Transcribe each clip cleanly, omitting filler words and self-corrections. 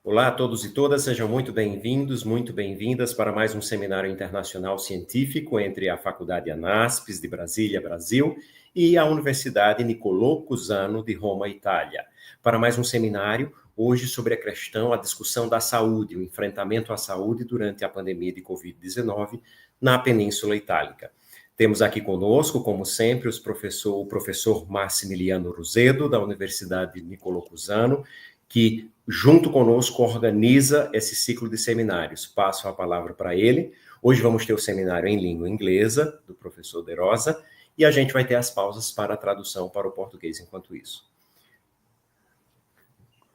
Olá a todos e todas, sejam muito bem-vindos, muito bem-vindas para mais um seminário internacional científico entre a Faculdade Anasps de Brasília, Brasil, e a Universidade Niccolò, Cusano de Roma, Itália. Para mais um seminário, hoje sobre a discussão da saúde, o enfrentamento à saúde durante a pandemia de COVID-19 na Península Itálica. Temos aqui conosco, como sempre, o professor Massimiliano Rosedo, da Universidade Niccolò Cusano, que, junto conosco, organiza esse ciclo de seminários. Passo a palavra para ele. Hoje vamos ter o seminário em língua inglesa, do professor De Rosa, e a gente vai ter as pausas para a tradução para o português enquanto isso.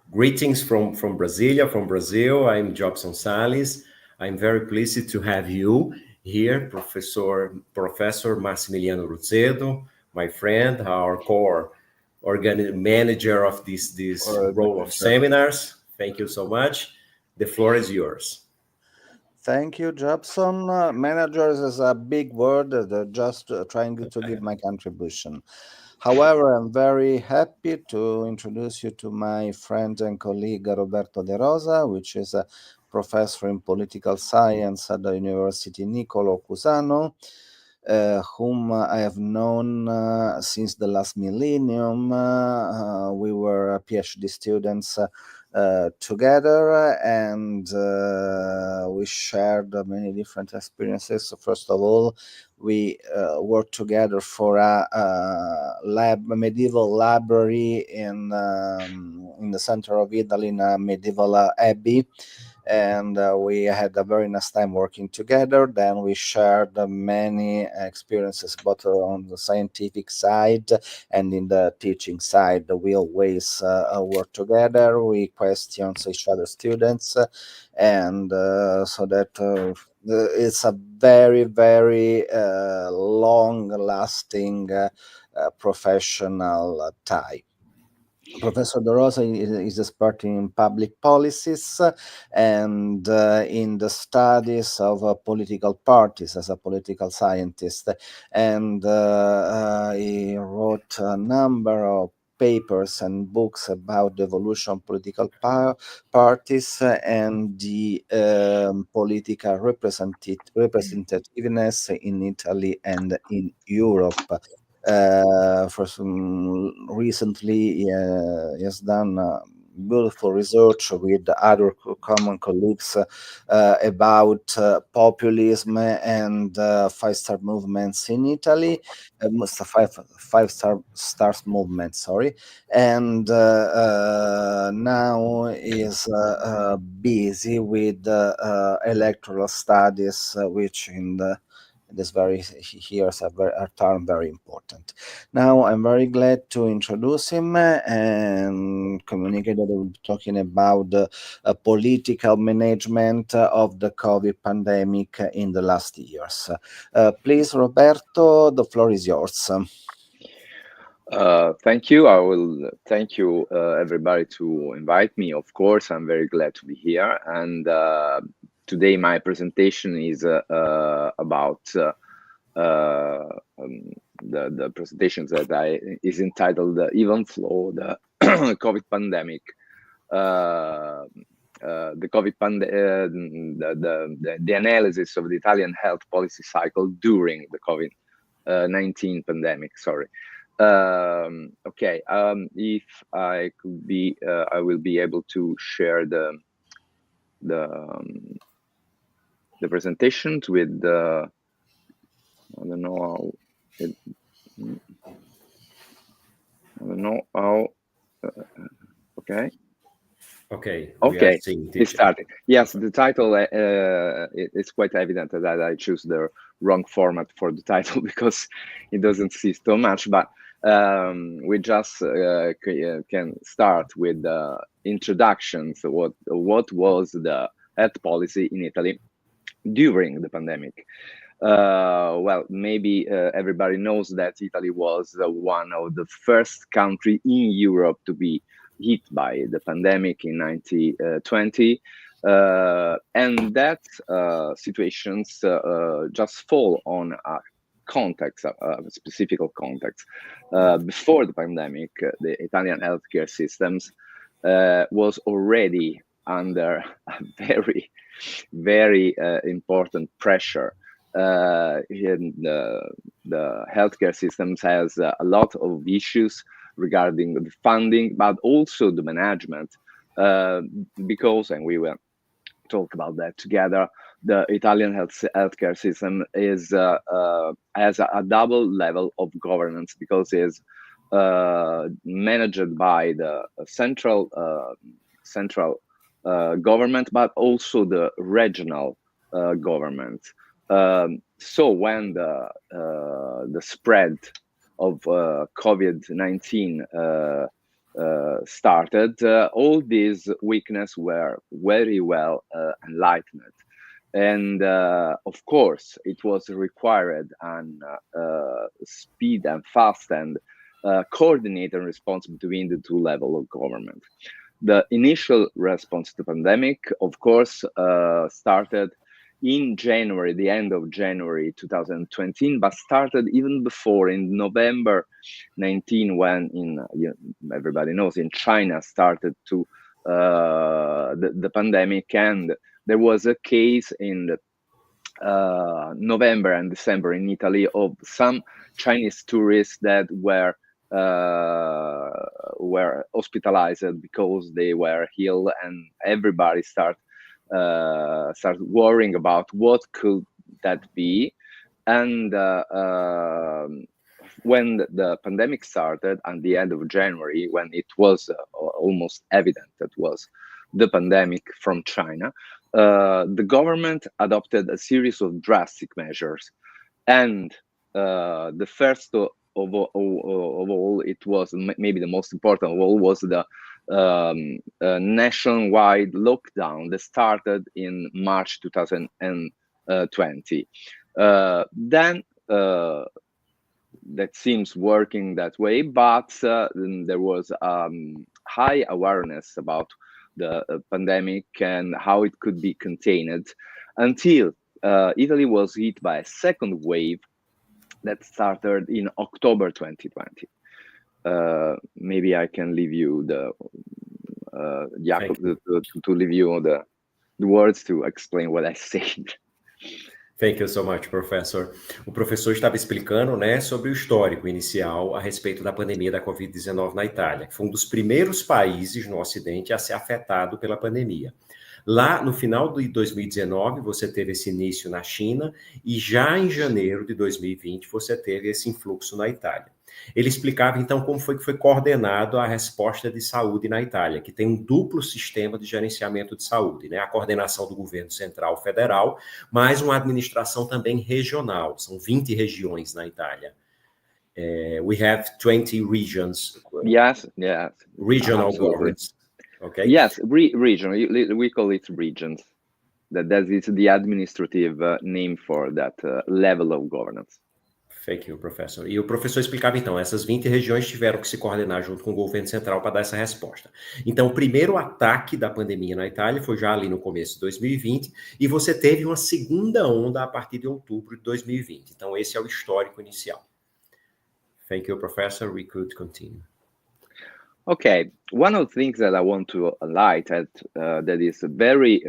Greetings from Brasilia, from Brazil. I'm Jobson Salles. I'm very pleased to have you here, Professor Massimiliano Rosedo, my friend, our core manager of this role of seminars. Thank you so much. The floor is yours. Thank you, Jobson. Managers is a big word, just trying to give my contribution. However, I'm very happy to introduce you to my friend and colleague Roberto De Rosa, which is a professor in political science at the University Niccolò Cusano, whom I have known since the last millennium. We were PhD students together, and we shared many different experiences. So first of all, we worked together for a medieval library in the center of Italy, in a medieval abbey. And we had a very nice time working together. Then we shared many experiences both on the scientific side and in the teaching side. We always work together. We question each other's students, and so that it's a very, very long-lasting professional tie. Professor De Rosa is expert in public policies and in the studies of political parties as a political scientist. And he wrote a number of papers and books about the evolution of political parties and the political representativeness in Italy and in Europe. Recently, he has done beautiful research with other common colleagues about populism and five-star movements in Italy, five-star movement, sorry, and now is busy with electoral studies, which in this here's a term very important. Now I'm very glad to introduce him and communicate that we'll be talking about the political management of the COVID pandemic in the last years. Please, Roberto, the floor is yours. Thank you. I will thank you, everybody, to invite me. Of course, I'm very glad to be here. And today, my presentation is about the presentation that is entitled "Even Flow: The COVID Pandemic." The COVID the analysis of the Italian health policy cycle during the COVID-19 pandemic. Sorry. Okay. If I could be, I will be able to share the presentations with the. I don't know how. Okay. Okay. Okay. It's starting. Yes, the title. It's quite evident that I choose the wrong format for the title because it doesn't see so much. But we just can start with the introductions. What was the health policy in Italy during the pandemic? Well, maybe everybody knows that Italy was one of the first country in Europe to be hit by the pandemic in 2020, and that situations just fall on a context, a specific context. Before the pandemic, the Italian healthcare systems was already under a very, very important pressure. In the healthcare systems has a lot of issues regarding the funding, but also the management, because, and we will talk about that together, the Italian healthcare system is has a double level of governance, because it's managed by the central government, but also the regional government. So when the spread of COVID-19 started, all these weaknesses were very well enlightened. And of course, it was required an speed and fast and coordinated response between the two levels of government. The initial response to the pandemic, of course, started in January, the end of January 2020, but started even before, in November 19, when everybody knows, in China started to the pandemic, and there was a case in November and December in Italy of some Chinese tourists that were hospitalized because they were ill, and everybody started worrying about what could that be. And when the pandemic started at the end of January, when it was almost evident that was the pandemic from China, the government adopted a series of drastic measures. And the first of all, it was maybe the most important of all, was the nationwide lockdown that started in March 2020. Then that seems working that way, but there was high awareness about the pandemic and how it could be contained, until Italy was hit by a second wave that started in October 2020. Maybe I can leave you Jacob, to leave you the words to explain what I said. Thank you so much, Professor. O professor estava explicando, né, sobre o histórico inicial a respeito da pandemia da COVID-19 na Itália, que foi um dos primeiros países no Ocidente a ser afetado pela pandemia. Lá, no final de 2019, você teve esse início na China, e já em janeiro de 2020 você teve esse influxo na Itália. Ele explicava, então, como foi que foi coordenado a resposta de saúde na Itália, que tem um duplo sistema de gerenciamento de saúde, né? A coordenação do governo central federal, mais uma administração também regional. São 20 regiões na Itália. We have 20 regions. Yes. Regional governments. Okay. Yes, region. We call it regions. That is the administrative name for that level of governance. Thank you, professor. E o professor explicava, então, essas 20 regiões tiveram que se coordenar junto com o governo central para dar essa resposta. Então, o primeiro ataque da pandemia na Itália foi já ali no começo de 2020, e você teve uma segunda onda a partir de outubro de 2020. Então, esse é o histórico inicial. Thank you, professor. We could continue. Okay, one of the things that I want to highlight that is very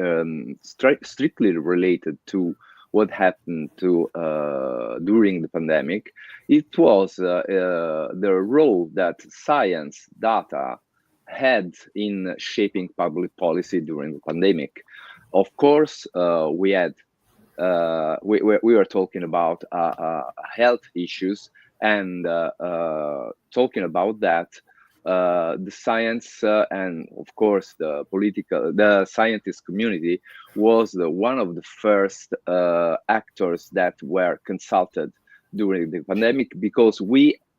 strictly related to what happened during the pandemic, it was the role that science data had in shaping public policy during the pandemic. Of course, we were talking about health issues, and talking about that, the science and of course the scientist community was one of the first actors that were consulted during the pandemic, because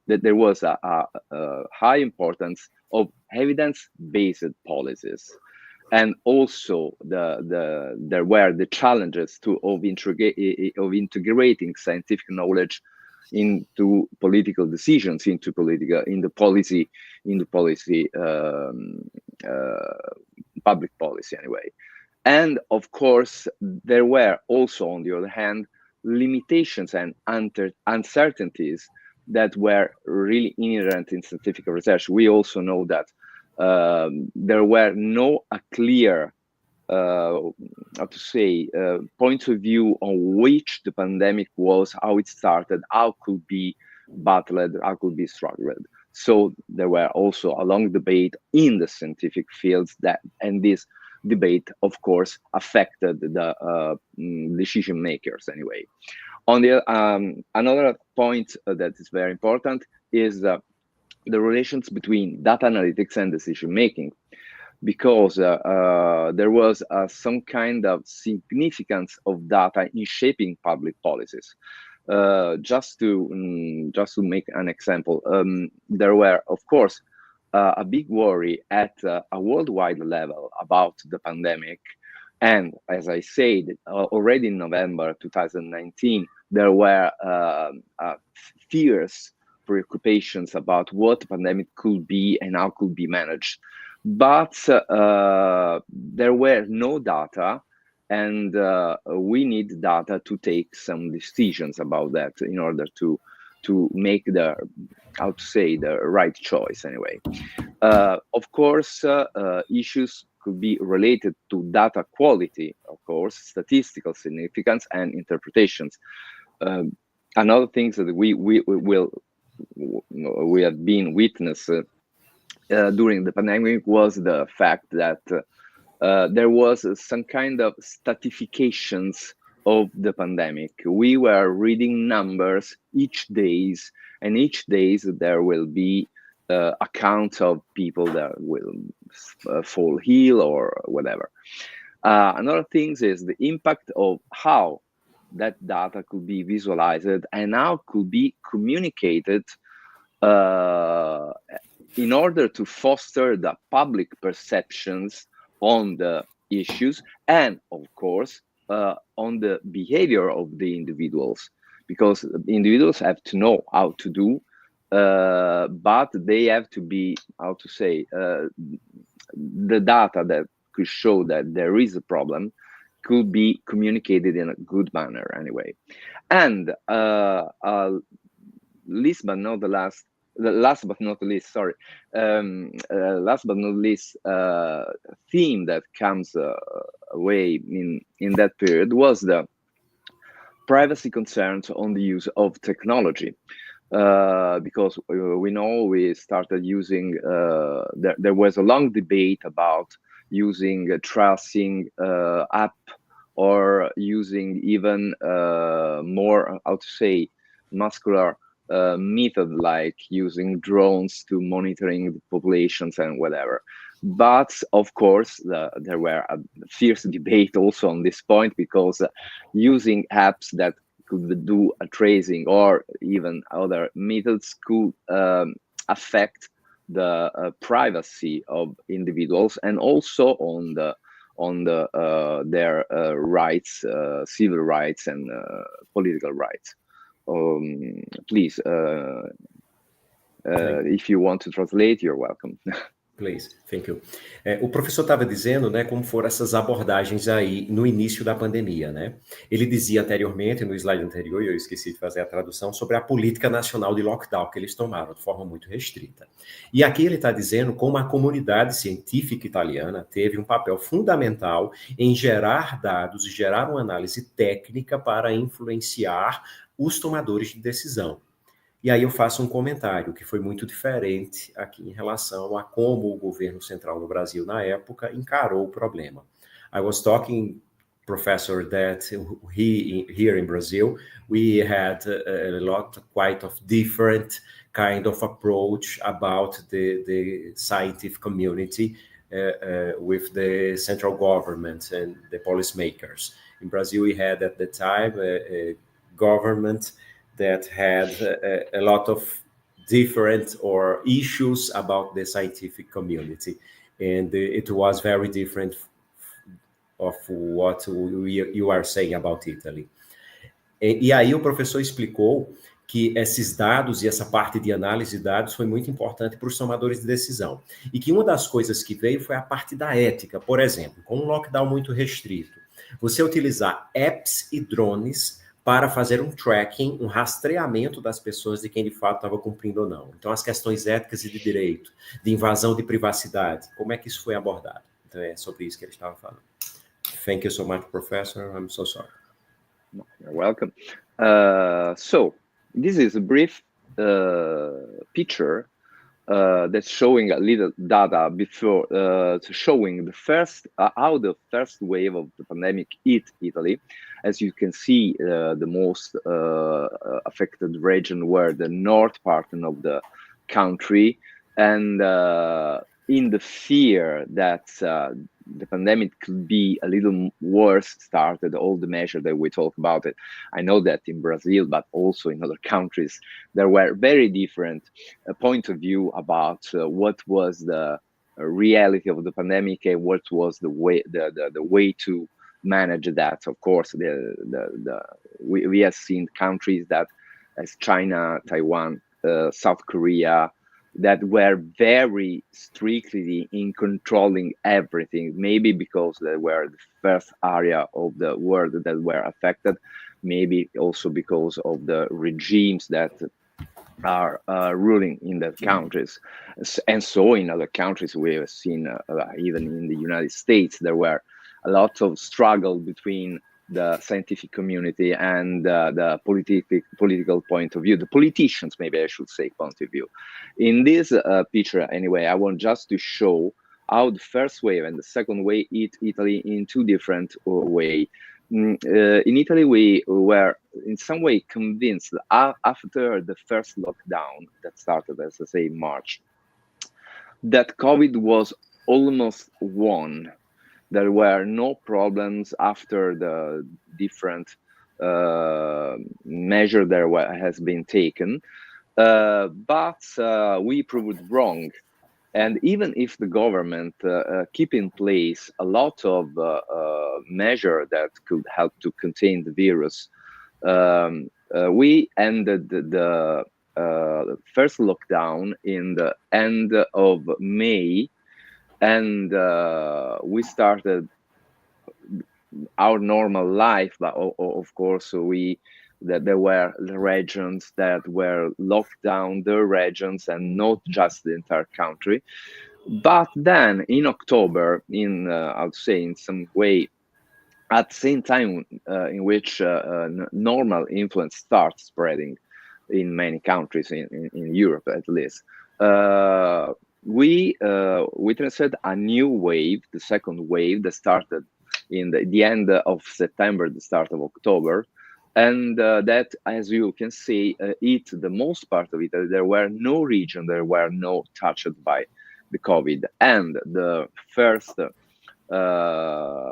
there was a high importance of evidence-based policies, and also there were the challenges of integrating scientific knowledge into political decisions, in the policy, public policy anyway. And of course, there were also, on the other hand, limitations and uncertainties that were really inherent in scientific research. We also know that there were no clear how to say, points of view on which the pandemic was, how it started, how could be battled, how could be struggled. So there were also a long debate in the scientific fields and this debate, of course, affected the decision makers anyway. On the another point that is very important is the relations between data analytics and decision making, because there was some kind of significance of data in shaping public policies. Just to make an example, there were, of course, a big worry at a worldwide level about the pandemic. And as I said, already in November 2019, there were fierce preoccupations about what the pandemic could be and how could be managed. But there were no data, and we need data to take some decisions about that in order to make the, how to say, the right choice anyway. Of course, issues could be related to data quality, of course, statistical significance and interpretations. Another thing that we have been witness during the pandemic was the fact that there was some kind of stratifications of the pandemic. We were reading numbers each days, and each days there will be accounts of people that will fall ill or whatever. Another thing is the impact of how that data could be visualized and how could be communicated in order to foster the public perceptions on the issues and, of course, on the behavior of the individuals, because the individuals have to know how to do, but they have to be, how to say, the data that could show that there is a problem could be communicated in a good manner anyway. And last but not least, theme that comes away in that period was the privacy concerns on the use of technology, because we know we started using, there was a long debate about using a tracing app or using even more, how to say, muscular method like using drones to monitoring the populations and whatever. But of course, there were a fierce debate also on this point, because using apps that could do a tracing or even other methods could affect the privacy of individuals and also on their rights, civil rights and political rights. Please, if you want to translate, you're welcome. Please, thank you. O professor estava dizendo, né, como foram essas abordagens aí no início da pandemia, né? Ele dizia anteriormente, no slide anterior, e eu esqueci de fazer a tradução, sobre a política nacional de lockdown que eles tomaram de forma muito restrita. E aqui ele está dizendo como a comunidade científica italiana teve um papel fundamental em gerar dados e gerar uma análise técnica para influenciar os tomadores de decisão. E aí eu faço um comentário que foi muito diferente aqui em relação a como o governo central no Brasil, na época, encarou o problema. I was talking, Professor, that here in Brazil, we had a lot, quite of different kind of approach about the scientific community with the central government and the policymakers. In Brazil, we had at the time a government that had a lot of different or issues about the scientific community. And it was very different of what you are saying about Italy. E aí o professor explicou que esses dados e essa parte de análise de dados foi muito importante para os tomadores de decisão. E que uma das coisas que veio foi a parte da ética. Por exemplo, com um lockdown muito restrito, você utilizar apps e drones para fazer um tracking, um rastreamento das pessoas de quem de fato estava cumprindo ou não. Então, as questões éticas e de direito, de invasão de privacidade, como é que isso foi abordado? Então, é sobre isso que ele estava falando. Thank you so much, Professor. I'm so sorry. You're welcome. So this is a brief picture that's showing a little data before showing the first how the first wave of the pandemic hit Italy. As you can see, the most affected region were the north part of the country, and in the fear that the pandemic could be a little worse, started all the measures that we talk about it. I know that in Brazil, but also in other countries, there were very different point of view about what was the reality of the pandemic and what was the way to manage that. Of course, we have seen countries that, as China, Taiwan, South Korea, that were very strictly in controlling everything, maybe because they were the first area of the world that were affected, maybe also because of the regimes that are ruling in the countries. And so in other countries, we have seen, even in the United States, there were a lot of struggle between the scientific community and the political point of view, the politicians, maybe I should say, point of view. In this picture, anyway, I want just to show how the first wave and the second wave hit Italy in two different ways. In Italy, we were in some way convinced after the first lockdown that started, as I say, in March, that COVID was almost won. There were no problems after the different measure has been taken, but we proved wrong. And even if the government keep in place a lot of measure that could help to contain the virus, we ended the first lockdown in the end of May. And we started our normal life, but of course there were regions that were locked down, the regions, and not just the entire country. But then in October, I would say in some way, at the same time in which normal influence starts spreading in many countries in Europe, at least. We transferred a new wave, the second wave that started in the end of September, the start of October, and that, as you can see, hit the most part of Italy. There were no region, there were no touched by the COVID, and the first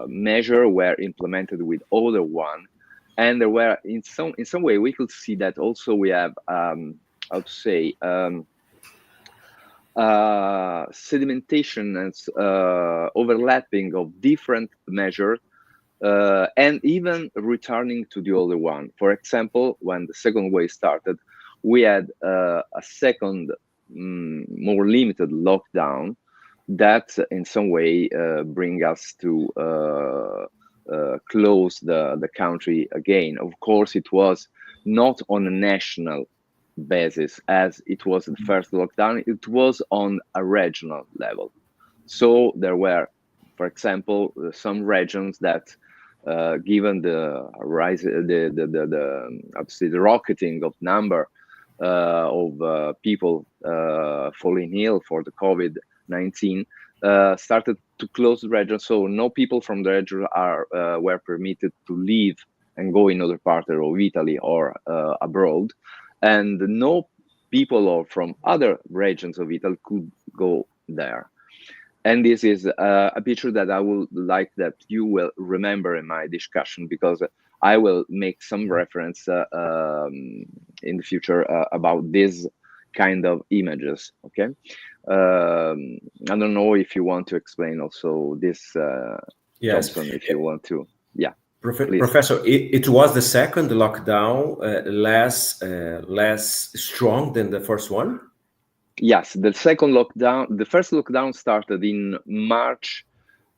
measure were implemented with other one, and there were in some way we could see that also we have I would say sedimentation and overlapping of different measures, and even returning to the other one. For example, when the second wave started, we had a second, more limited lockdown that in some way bring us to close the country again. Of course, it was not on a national basis as it was the first lockdown. It was on a regional level. So there were, for example, some regions that given the rise, obviously the rocketing of number of people falling ill for the COVID-19, started to close the region. So no people from the region were permitted to leave and go in other parts of Italy or abroad, and no people from other regions of Italy could go there. And this is a picture that I would like that you will remember in my discussion, because I will make some reference in the future about this kind of images. Okay, I don't know if you want to explain also this, yes, Thompson, if you want to. Yeah, Professor, it was the second lockdown less strong than the first one. Yes, the second lockdown, the first lockdown started in March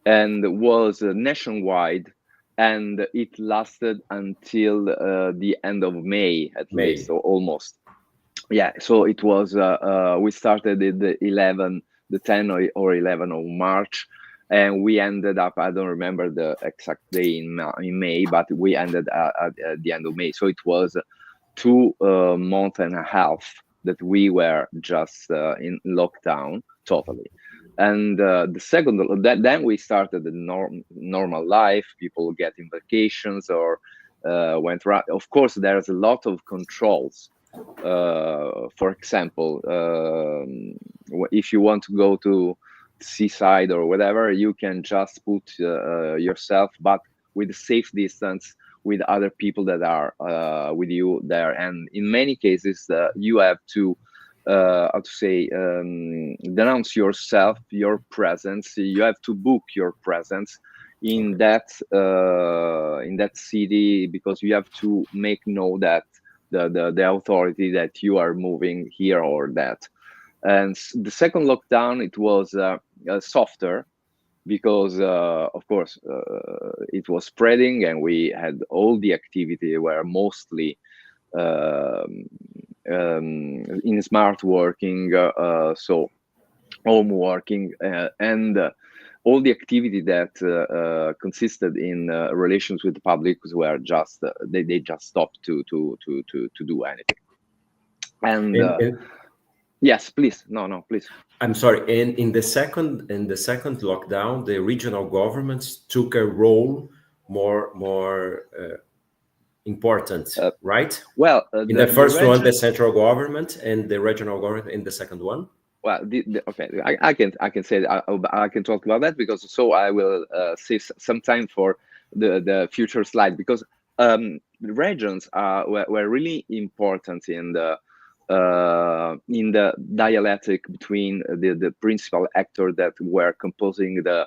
and was nationwide, and it lasted until the end of May, at least, or almost. Yeah, so it was, we started at the 10 or 11 of March, And we ended up, I don't remember the exact day in May, but we ended at the end of May. So it was 2 months and a half that we were just in lockdown totally. And the second, then we started the normal life. People getting vacations or went around. Of course, there's a lot of controls. For example, if you want to go to seaside or whatever, you can just put yourself, but with a safe distance with other people that are with you there. And in many cases, you have to denounce yourself, your presence. You have to book your presence in that city, because you have to make know that the authority that you are moving here or that. And the second lockdown, it was softer, because of course it was spreading, and we had all the activity were mostly in smart working, so home working, and all the activity that consisted in relations with the public were just they just stopped to do anything. And yes, please. No, please. I'm sorry. And in the second lockdown, the regional governments took a role more important, right? Well, in the first one, the central government, and the regional government in the second one. Well, okay, I can say that I can talk about that, because so I will save some time for the future slide, because the regions were really important in the dialectic between the principal actors that were composing the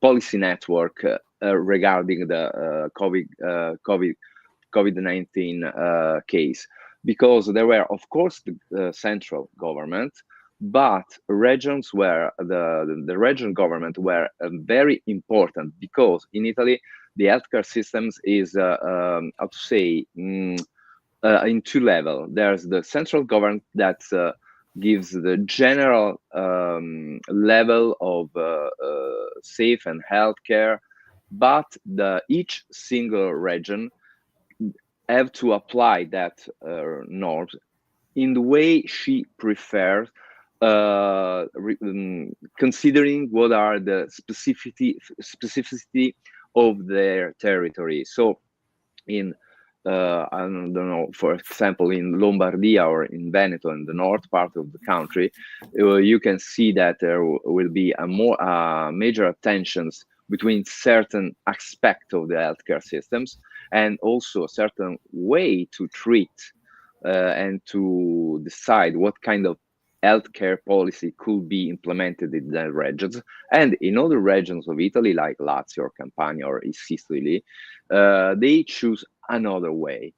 policy network regarding the COVID-19 case, because there were, of course, the central government, but regions were the region government were very important, because in Italy the healthcare systems is in 2 levels. There's the central government that gives the general level of safe and healthcare, but each single region have to apply that norms in the way she prefers, considering what are the specificity of their territory. So in I don't know, for example, in Lombardia or in Veneto, in the north part of the country, you can see that there will be a more major attentions between certain aspects of the healthcare systems, and also a certain way to treat and to decide what kind of healthcare policy could be implemented in the regions. And in other regions of Italy, like Lazio or Campania or Sicily, they choose another way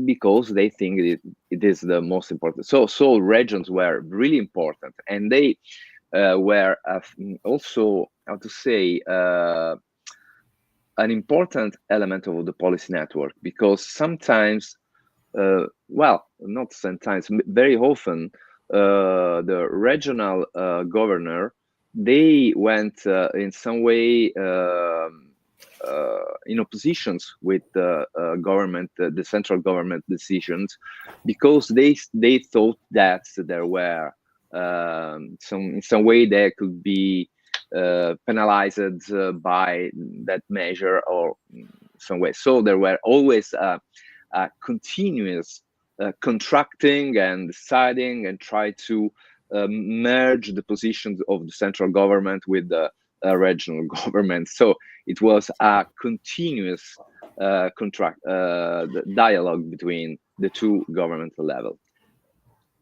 because they think it is the most important. So regions were really important, and they were also, how to say, an important element of the policy network, because sometimes, well, not sometimes, very often, the regional governor, they went in some way in oppositions with the government, the central government decisions, because they thought that there were in some way they could be penalized by that measure or some way. So there were always a continuous contracting and deciding and try to merge the positions of the central government with the regional government. So it was a continuous dialogue between the two governmental levels.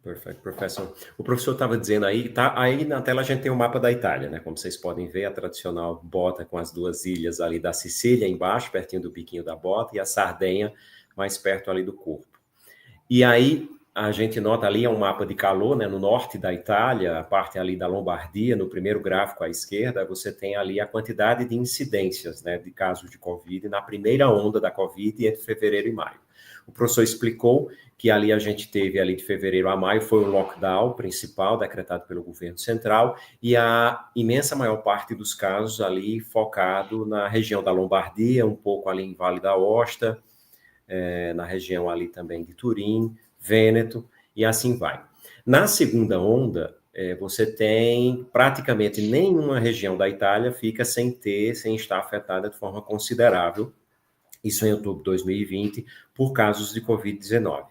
Perfeito, professor. O professor estava dizendo aí, tá aí na tela a gente tem o mapa da Itália, né? Como vocês podem ver, a tradicional bota com as duas ilhas ali da Sicília embaixo, pertinho do biquinho da bota, e a Sardenha mais perto ali do corpo. E aí a gente nota ali é um mapa de calor, né? No norte da Itália, a parte ali da Lombardia, no primeiro gráfico à esquerda, você tem ali a quantidade de incidências, né? De casos de Covid na primeira onda da Covid entre fevereiro e maio. o professor explicou que ali a gente teve, ali de fevereiro a maio, foi o lockdown principal decretado pelo governo central e a imensa maior parte dos casos ali focado na região da Lombardia, um pouco ali em Vale d'Aosta, na região ali também de Turim, Vêneto, e assim vai. Na segunda onda, você tem praticamente nenhuma região da Itália fica sem estar afetada de forma considerável, isso em outubro de 2020, por casos de Covid-19.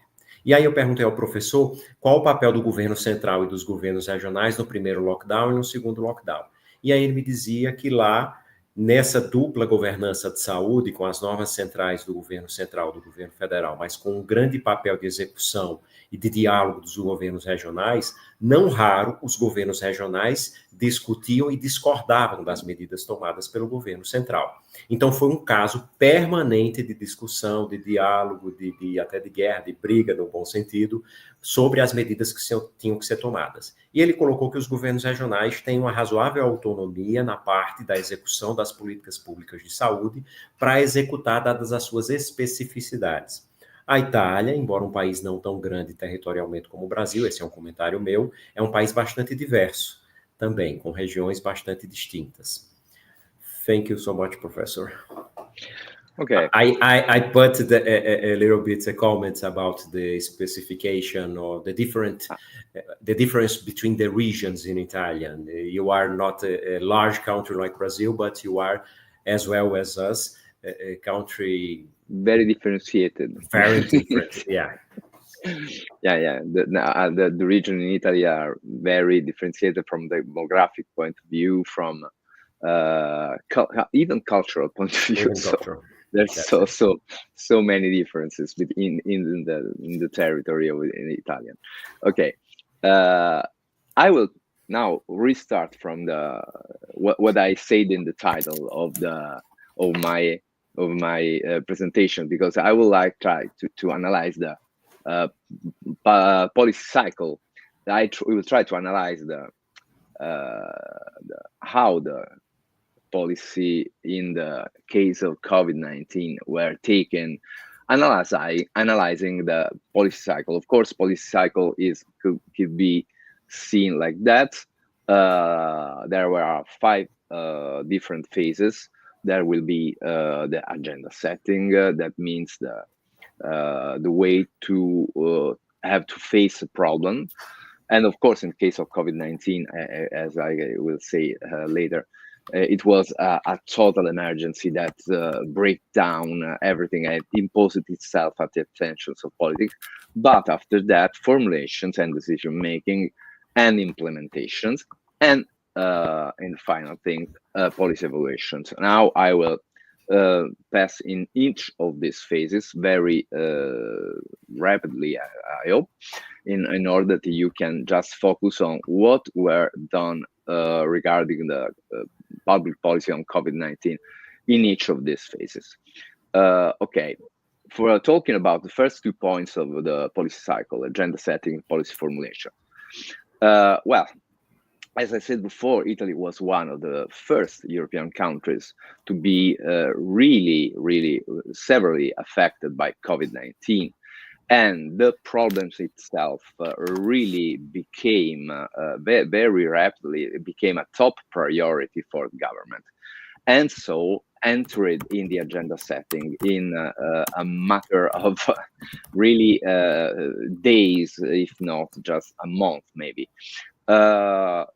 E aí eu perguntei ao professor qual o papel do governo central e dos governos regionais no primeiro lockdown e no segundo lockdown. E aí ele me dizia que lá, nessa dupla governança de saúde, com as normas centrais do governo central e do governo federal, mas com um grande papel de execução e de diálogo dos governos regionais, não raro os governos regionais discutiam e discordavam das medidas tomadas pelo governo central. Então foi um caso permanente de discussão, de diálogo, até de guerra, de briga, no bom sentido, sobre as medidas que tinham que ser tomadas. E ele colocou que os governos regionais têm uma razoável autonomia na parte da execução das políticas públicas de saúde para executar dadas as suas especificidades. A Itália, embora um país não tão grande territorialmente como o Brasil, esse é um comentário meu, é um país bastante diverso também, com regiões bastante distintas. Thank you so much, Professor. Okay. I put a little bit of comments about the specification or the difference between the regions in Italian. You are not a large country like Brazil, but you are, as well as us, a country very differentiated. Very different, yeah. Yeah. The region in Italy are very differentiated from the demographic point of view, from even cultural point of view. So there's so many differences in the territory in Italian. Okay, I will now restart from what I said in the title of my presentation, because I would like try to analyze the policy cycle. We will try to analyze how the policy in the case of COVID-19 were taken, analyzing the policy cycle. Of course, policy cycle could be seen like that. There were 5 different phases. There will be the agenda setting. That means the way to have to face a problem. And of course, in case of COVID-19, as I will say later, it was a total emergency that break down everything and imposed itself at the attentions of politics. But after that, formulations and decision making and implementations, and in the final thing, policy evaluations. Now I will pass in each of these phases very rapidly, I hope, in order that you can just focus on what were done regarding the public policy on COVID-19 in each of these phases. Okay, for talking about the first 2 points of the policy cycle, agenda setting, policy formulation. Well, as I said before, Italy was one of the first European countries to be really severely affected by COVID-19. And the problems itself really became, very rapidly, it became a top priority for the government. And so entered in the agenda setting in a matter of really days, if not just a month, maybe. I'd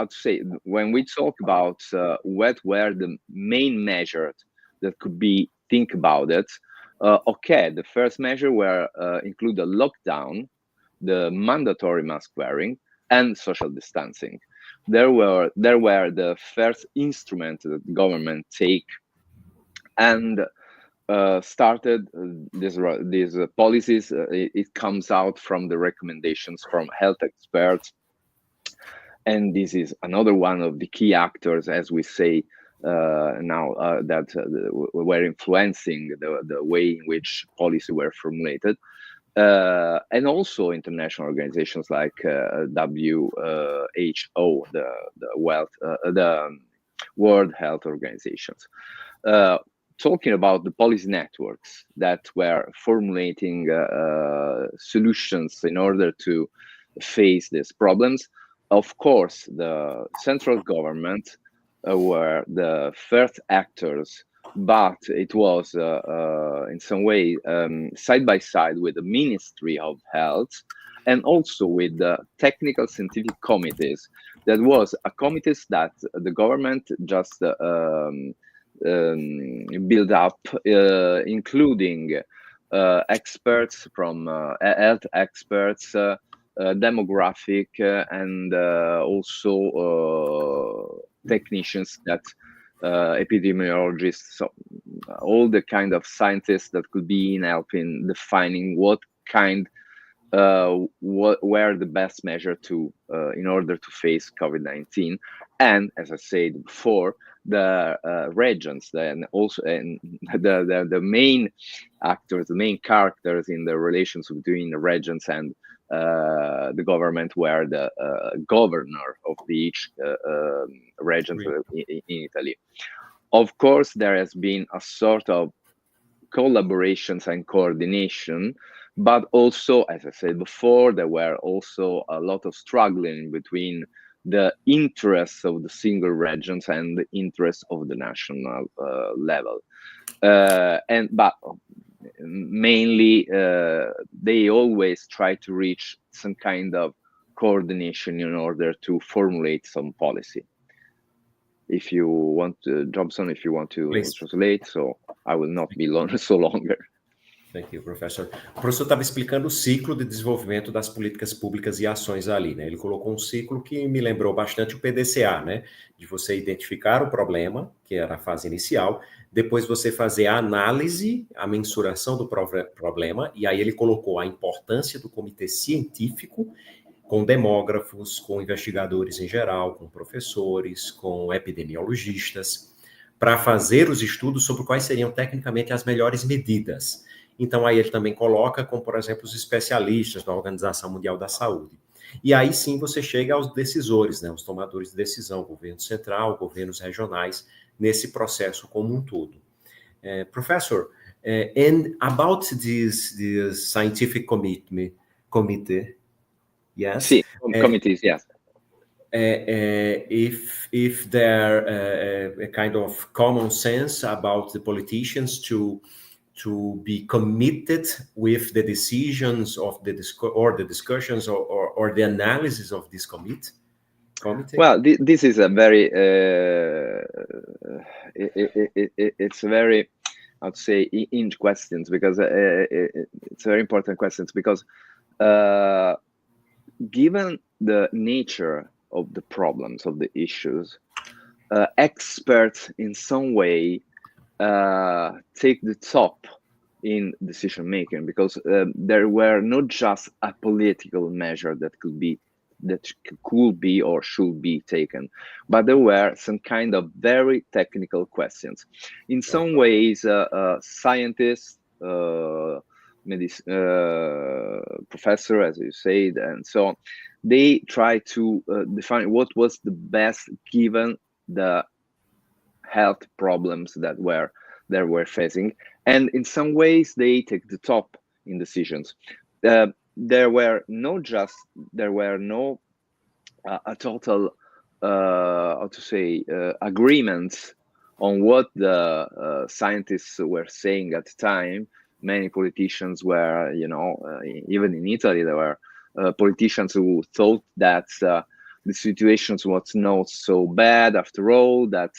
say when we talk about what were the main measures that could be think about it, okay, the first measure were include the lockdown, the mandatory mask wearing, and social distancing. There were the first instrument that the government take and started these policies. It comes out from the recommendations from health experts. And this is another one of the key actors, as we say now, that were influencing the way in which policy were formulated. And also international organizations like WHO, the World Health Organizations. talking about the policy networks that were formulating solutions in order to face these problems. Of course, the central government were the first actors, but it was in some way side by side with the Ministry of Health and also with the technical scientific committees. That was a committees that the government just build up, including experts from health experts, demographic, and also technicians, that epidemiologists, so all the kind of scientists that could be in helping defining what were the best measure to in order to face COVID-19. And as I said before, the regions, then also, and the main actors, the main characters in the relations between the regions and the government were the governor of each region in Italy. Of course, there has been a sort of collaborations and coordination, but also, as I said before, there were also a lot of struggling between the interests of the single regions and the interests of the national level. But mainly, they always try to reach some kind of coordination in order to formulate some policy. If you want to, Jobson, if you want to Please translate, so I will not be so longer. Thank you, professor. O professor estava explicando o ciclo de desenvolvimento das políticas públicas e ações ali, né? Ele colocou um ciclo que me lembrou bastante o PDCA, né? De você identificar o problema, que era a fase inicial, depois você fazer a análise, a mensuração do problema, e aí ele colocou a importância do comitê científico, com demógrafos, com investigadores em geral, com professores, com epidemiologistas, para fazer os estudos sobre quais seriam tecnicamente as melhores medidas. Então, aí ele também coloca, como, por exemplo, os especialistas da Organização Mundial da Saúde. E aí, sim, você chega aos decisores, né, os tomadores de decisão, governo central, governos regionais, nesse processo como um todo. Professor, and about this scientific committee, yes? Sí, committees, yes. If there a kind of common sense about the politicians to be committed with the decisions of the discussions or the analysis of this committee? Well, this is a very it's very, I'd say, in questions, because it's very important questions, because given the nature of the problems, of the issues, experts in some way take the top in decision making, because there were not just a political measure that could be or should be taken, but there were some kind of very technical questions. In some ways, scientists, professor, as you said, and so on, they try to define what was the best given the health problems that they were facing, and in some ways they take the top in decisions. There were no a total how to say agreements on what the scientists were saying at the time. Many politicians were, even in Italy, there were politicians who thought that the situation was not so bad after all, that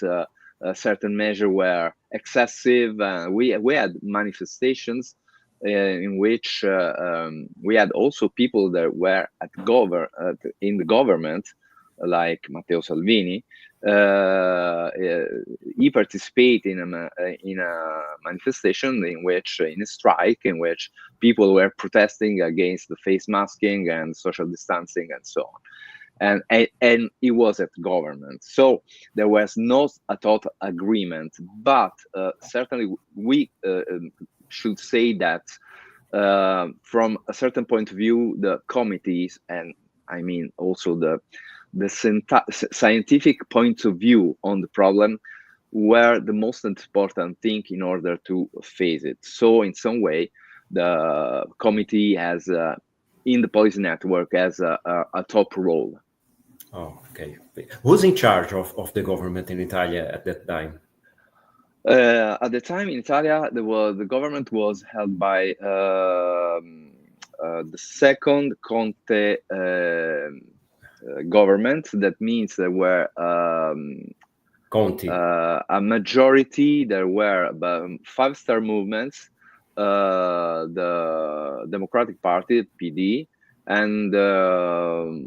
certain measures were excessive. We had manifestations in which we had also people that were in the government, like Matteo Salvini. He participated in a manifestation in a strike in which people were protesting against the face masking and social distancing and so on. And he was at government, so there was not a total agreement, but certainly we should say that from a certain point of view, the committees, and I mean also the scientific point of view on the problem, were the most important thing in order to face it. So in some way, the committee has, in the policy network, has a top role. Oh, okay. Who's in charge of the government in Italy at that time? At the time in Italia, the government was held by the second Conte government. That means there were Conti. a majority. There were 5-star movements, the Democratic Party, PD, and oh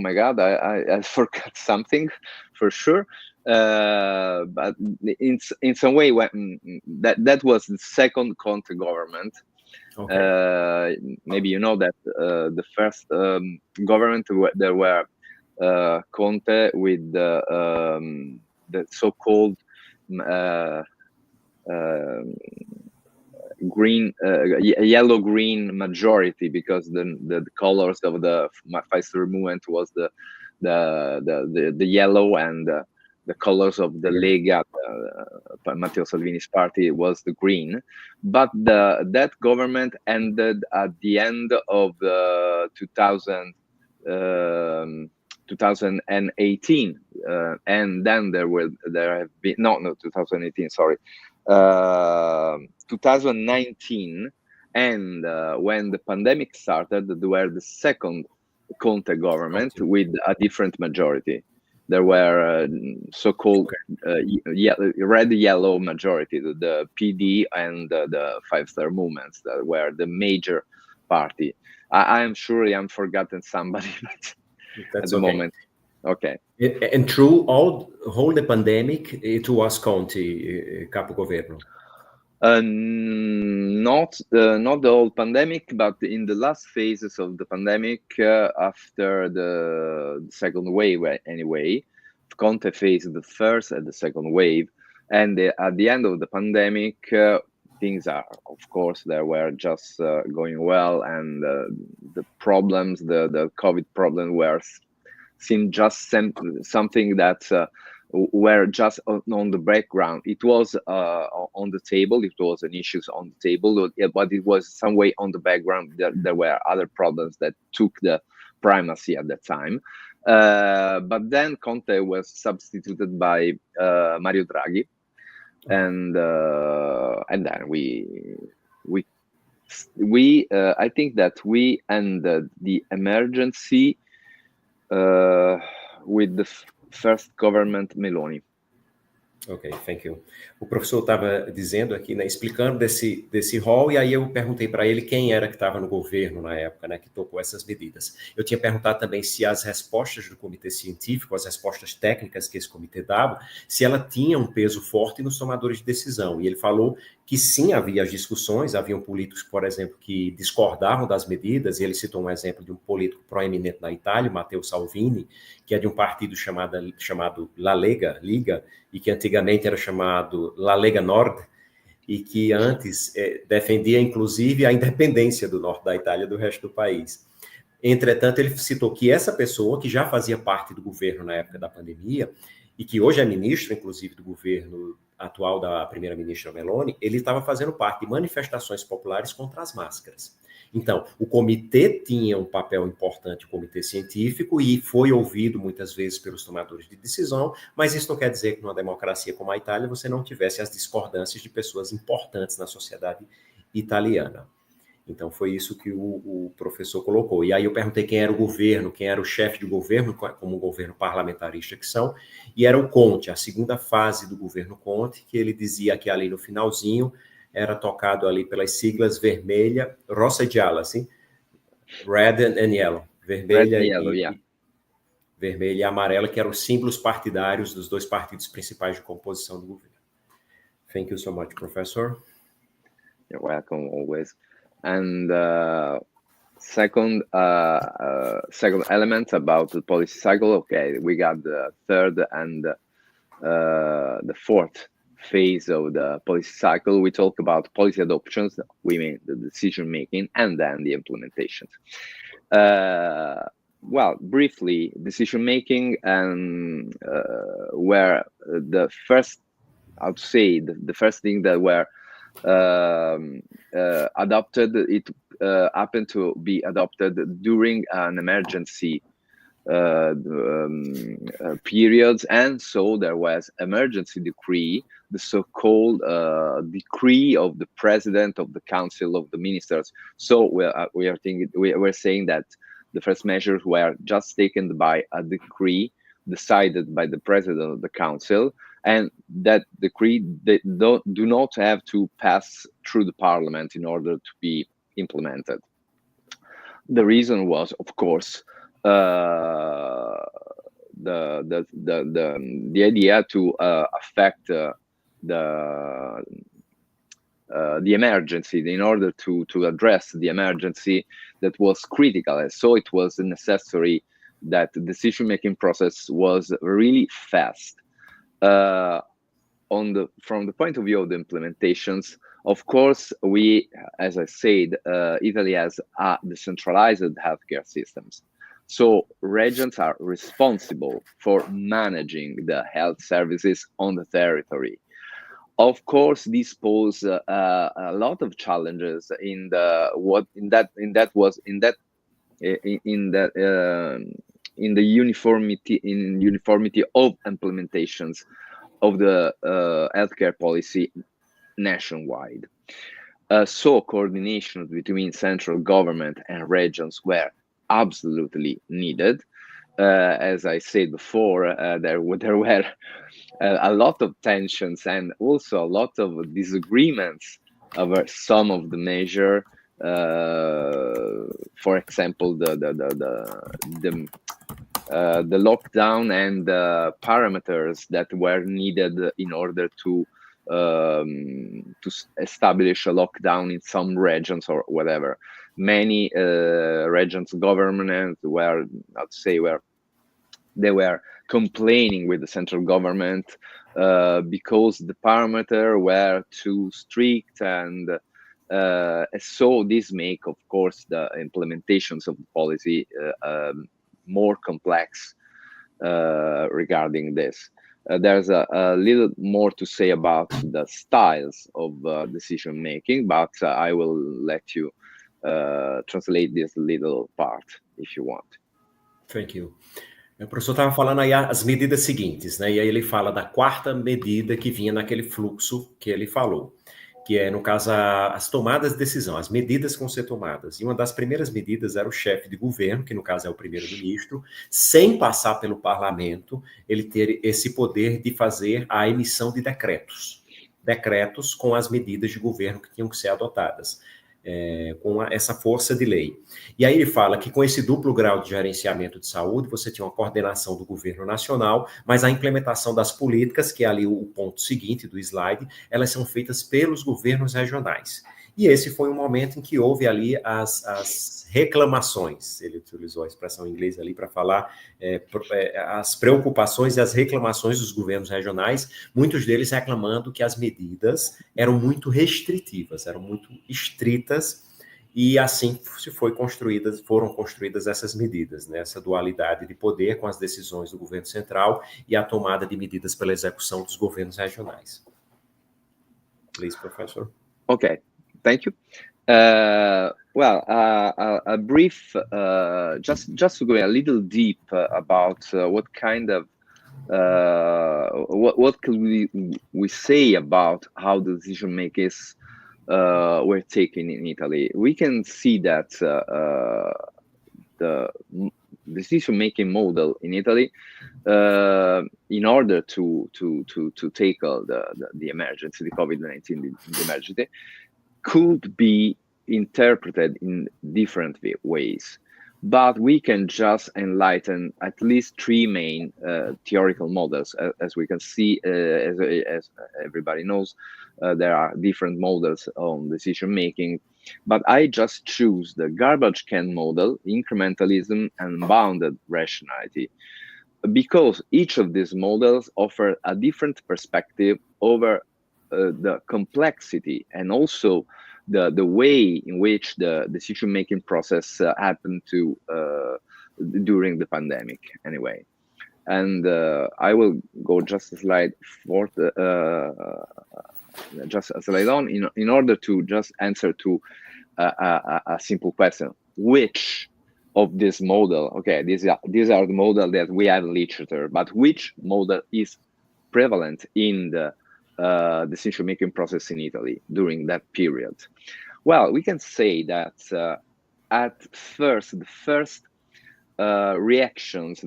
my God, I forgot something for sure. But in some way, that was the second Conte government. Okay. Maybe you know that the first government, there were Conte with the so-called yellow-green majority, because the colors of the Five-Star Movement was the yellow, and the colors of the Lega, Matteo Salvini's party, was the green. But that government ended at the end of 2018, and then there have been 2018. Sorry. 2019, and when the pandemic started, there were the second Conte government with a different majority. There were so-called red-yellow majority, the PD and the Five-Star Movements that were the major party. I am sure I'm forgotten somebody, but at the moment. Okay. And through whole the pandemic, it was Conte capo governo. Not the whole pandemic, but in the last phases of the pandemic, after the second wave, anyway, Conte faced the first and the second wave, and at the end of the pandemic, things are, of course, they were just going well, and the problems, the COVID problem, seemed just something that were just on the background. It was on the table. It was an issue on the table, but it was some way on the background. There were other problems that took the primacy at that time. But then Conte was substituted by Mario Draghi, and then I think that we ended the emergency with the first government Meloni. Ok, thank you. O professor estava dizendo aqui, né, explicando desse rol, e aí eu perguntei para ele quem era que estava no governo na época, né, que tocou essas medidas. Eu tinha perguntado também se as respostas do comitê científico, as respostas técnicas que esse comitê dava, se ela tinha um peso forte nos tomadores de decisão. E ele falou que sim, havia as discussões, haviam políticos, por exemplo, que discordavam das medidas, e ele citou um exemplo de um político proeminente na Itália, Matteo Salvini, que é de um partido chamado La Lega, Liga, e que antigamente era chamado La Lega Nord, e que antes defendia, inclusive, a independência do norte da Itália do resto do país. Entretanto, ele citou que essa pessoa, que já fazia parte do governo na época da pandemia, e que hoje é ministro, inclusive, do governo atual da primeira-ministra Meloni, ele estava fazendo parte de manifestações populares contra as máscaras. Então, o comitê tinha um papel importante, o comitê científico, e foi ouvido muitas vezes pelos tomadores de decisão, mas isso não quer dizer que numa democracia como a Itália você não tivesse as discordâncias de pessoas importantes na sociedade italiana. Então, foi isso que o professor colocou. E aí eu perguntei quem era o governo, quem era o chefe de governo, como o governo parlamentarista que são, e era o Conte, a segunda fase do governo Conte, que ele dizia que ali no finalzinho era tocado ali pelas siglas vermelha, rossa e gialla, assim, red and yellow, vermelha vermelha e amarela, que eram os símbolos partidários dos dois partidos principais de composição do governo. Thank you so much, Professor. You're welcome, always. And second element about the policy cycle. Okay, we got the third and the fourth phase of the policy cycle. We talk about policy adoptions, we mean the decision making, and then the implementation. well, briefly, decision making and were the first, I would say, the first thing that were adopted. It happened to be adopted during an emergency periods, and so there was emergency decree, the so-called decree of the president of the council of the ministers. So we're saying that the first measures were just taken by a decree decided by the president of the council, and that decree they do not have to pass through the parliament in order to be implemented. The reason was, of course, the idea to affect the emergency, in order to address the emergency that was critical, and so it was necessary that the decision-making process was really fast. From the point of view of the implementations, of course, we, as I said, Italy has decentralized healthcare systems. So regions are responsible for managing the health services on the territory. Of course, this poses a lot of challenges in the uniformity of implementations of the healthcare policy nationwide. So coordination between central government and regions were absolutely needed. As I said before, there were a lot of tensions and also a lot of disagreements over some of the measure. For example, the lockdown and the parameters that were needed in order to establish a lockdown in some regions or whatever. Many regions governments were, I'd say, they were complaining with the central government because the parameters were too strict, and so this make, of course, the implementations of the policy more complex regarding this. There's a little more to say about the styles of decision making, but I will let you translate this little part if you want. Thank you. O professor estava falando aí as medidas seguintes, né? E aí ele fala da quarta medida que vinha naquele fluxo que ele falou, que é, no caso, as tomadas de decisão, as medidas que vão ser tomadas. E uma das primeiras medidas era o chefe de governo, que no caso é o primeiro-ministro, sem passar pelo parlamento, ele ter esse poder de fazer a emissão de decretos com as medidas de governo que tinham que ser adotadas. Com essa força de lei. E aí ele fala que com esse duplo grau de gerenciamento de saúde, você tinha uma coordenação do governo nacional, mas a implementação das políticas, que é ali o ponto seguinte do slide, elas são feitas pelos governos regionais. E esse foi um momento em que houve ali as reclamações, ele utilizou a expressão em inglês ali para falar as preocupações e as reclamações dos governos regionais, muitos deles reclamando que as medidas eram muito restritivas, eram muito estritas, e assim foram construídas essas medidas, né? Essa dualidade de poder com as decisões do governo central e a tomada de medidas pela execução dos governos regionais. Please, Professor. Okay. Thank you. Well, a brief, just to go a little deep about what kind of, what could we say about how the decision makers were taken in Italy. We can see that the decision-making model in Italy, in order to tackle the emergency, the COVID-19 the emergency, could be interpreted in different ways, but we can just enlighten at least three main theoretical models. As we can see, as everybody knows, there are different models on decision making, but I just choose the garbage can model, incrementalism, and bounded rationality, because each of these models offer a different perspective over the complexity and also the way in which the decision-making process happened to during the pandemic anyway. And I will go just a slide forward, just a slide on, in order to just answer to a simple question: which of this model? Okay, these are the model that we have in literature, but which model is prevalent in the decision-making process in Italy during that period? Well, we can say that at first, the first reactions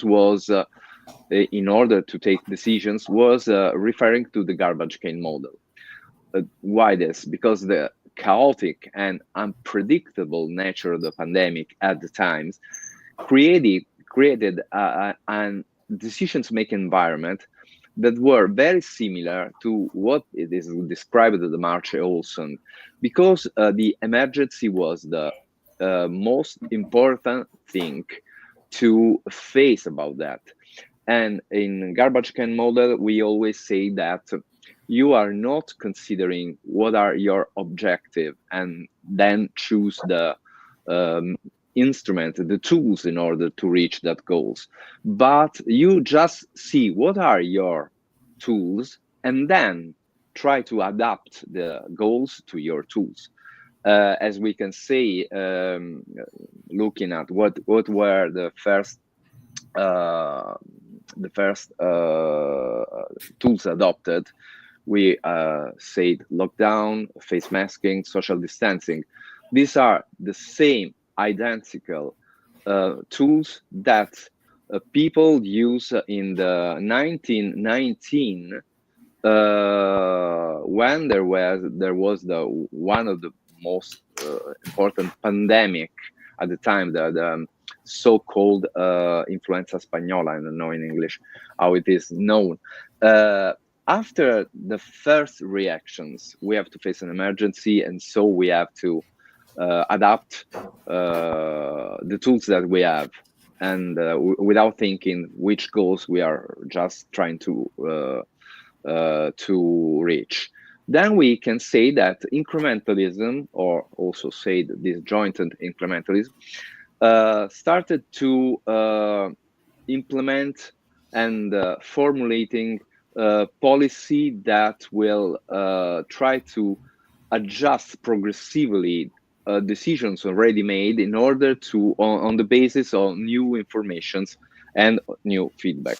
was in order to take decisions was referring to the garbage can model. Why this? Because the chaotic and unpredictable nature of the pandemic at the times created an decisions-making environment that were very similar to what it is described as the March Olson, because the emergency was the most important thing to face about that. And in garbage can model, we always say that you are not considering what are your objective and then choose the instrument, the tools in order to reach that goals, but you just see what are your tools and then try to adapt the goals to your tools. As we can say, looking at what were the first tools adopted, we said lockdown, face masking, social distancing. These are the same identical tools that people use in the 1919 when there was the one of the most important pandemic at the time, the so-called influenza spagnola. I don't know in English how it is known. After the first reactions, we have to face an emergency, and so we have to adapt the tools that we have, and without thinking which goals we are just trying to reach. Then we can say that incrementalism, or also say that disjointed incrementalism, started to implement and formulating policy that will try to adjust progressively decisions already made in order to, on the basis of new informations and new feedback.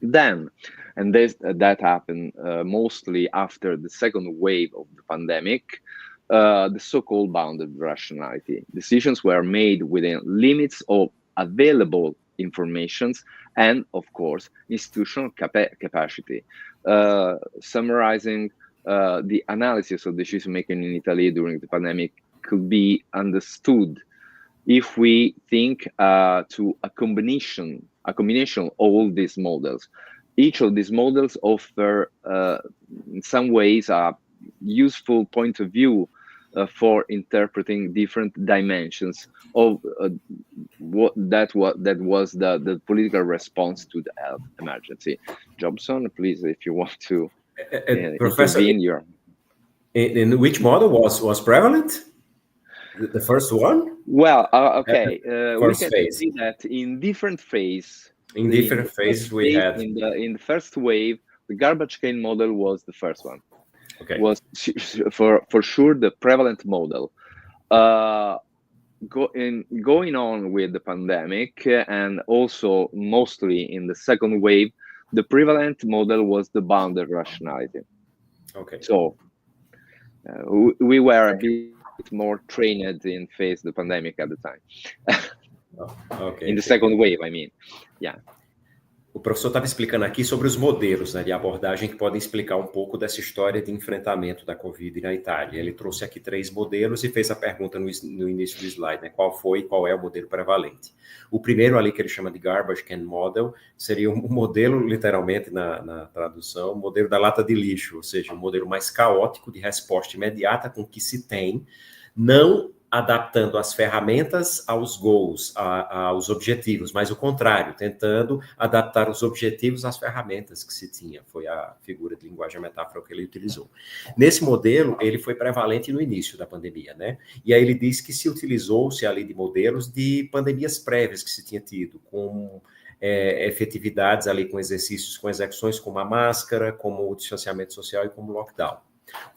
Then, and that happened mostly after the second wave of the pandemic, the so-called bounded rationality. Decisions were made within limits of available informations and, of course, institutional capacity. Summarizing, the analysis of decision-making in Italy during the pandemic could be understood if we think to a combination of all these models. Each of these models offer, in some ways, a useful point of view for interpreting different dimensions of what was the political response to the health emergency. Jobson, please, if you want to Professor, in which model was prevalent? The first one? Well, okay. We can see that in different phases. In different phases, we had in the first wave, the garbage can model was the first one. Okay. Was for sure the prevalent model. Going on with the pandemic, and also mostly in the second wave, the prevalent model was the bounded rationality. Okay. So we were a bit more trained in face the pandemic at the time. Okay. In the second wave, I mean. Yeah. O professor estava explicando aqui sobre os modelos, né, de abordagem que podem explicar um pouco dessa história de enfrentamento da Covid na Itália. Ele trouxe aqui 3 modelos e fez a pergunta no início do slide, né, qual é o modelo prevalente. O primeiro ali, que ele chama de Garbage Can Model, seria um modelo, literalmente na tradução, o modelo da lata de lixo, ou seja, um modelo mais caótico de resposta imediata com o que se tem, não adaptando as ferramentas aos goals, aos objetivos, mas o contrário, tentando adaptar os objetivos às ferramentas que se tinha. Foi a figura de linguagem metáfora que ele utilizou. Nesse modelo, ele foi prevalente no início da pandemia, né? E aí ele diz que se utilizou-se ali de modelos de pandemias prévias que se tinha tido, com efetividades ali com exercícios, com execuções como a máscara, como o distanciamento social e como o lockdown.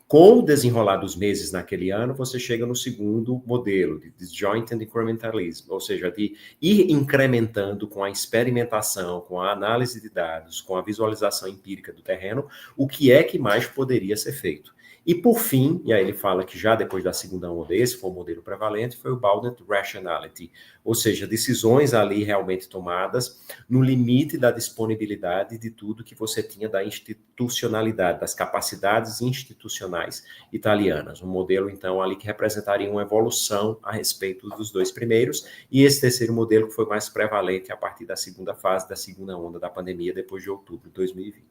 Com o desenrolar dos meses naquele ano, você chega no segundo modelo, de disjoint and incrementalism, ou seja, de ir incrementando com a experimentação, com a análise de dados, com a visualização empírica do terreno, o que é que mais poderia ser feito. E por fim, e aí ele fala que já depois da segunda onda, esse foi o modelo prevalente, foi o bounded rationality, ou seja, decisões ali realmente tomadas no limite da disponibilidade de tudo que você tinha da institucionalidade, das capacidades institucionais italianas. Um modelo, então, ali que representaria uma evolução a respeito dos dois primeiros, e esse terceiro modelo que foi mais prevalente a partir da segunda fase, da segunda onda da pandemia, depois de outubro de 2020.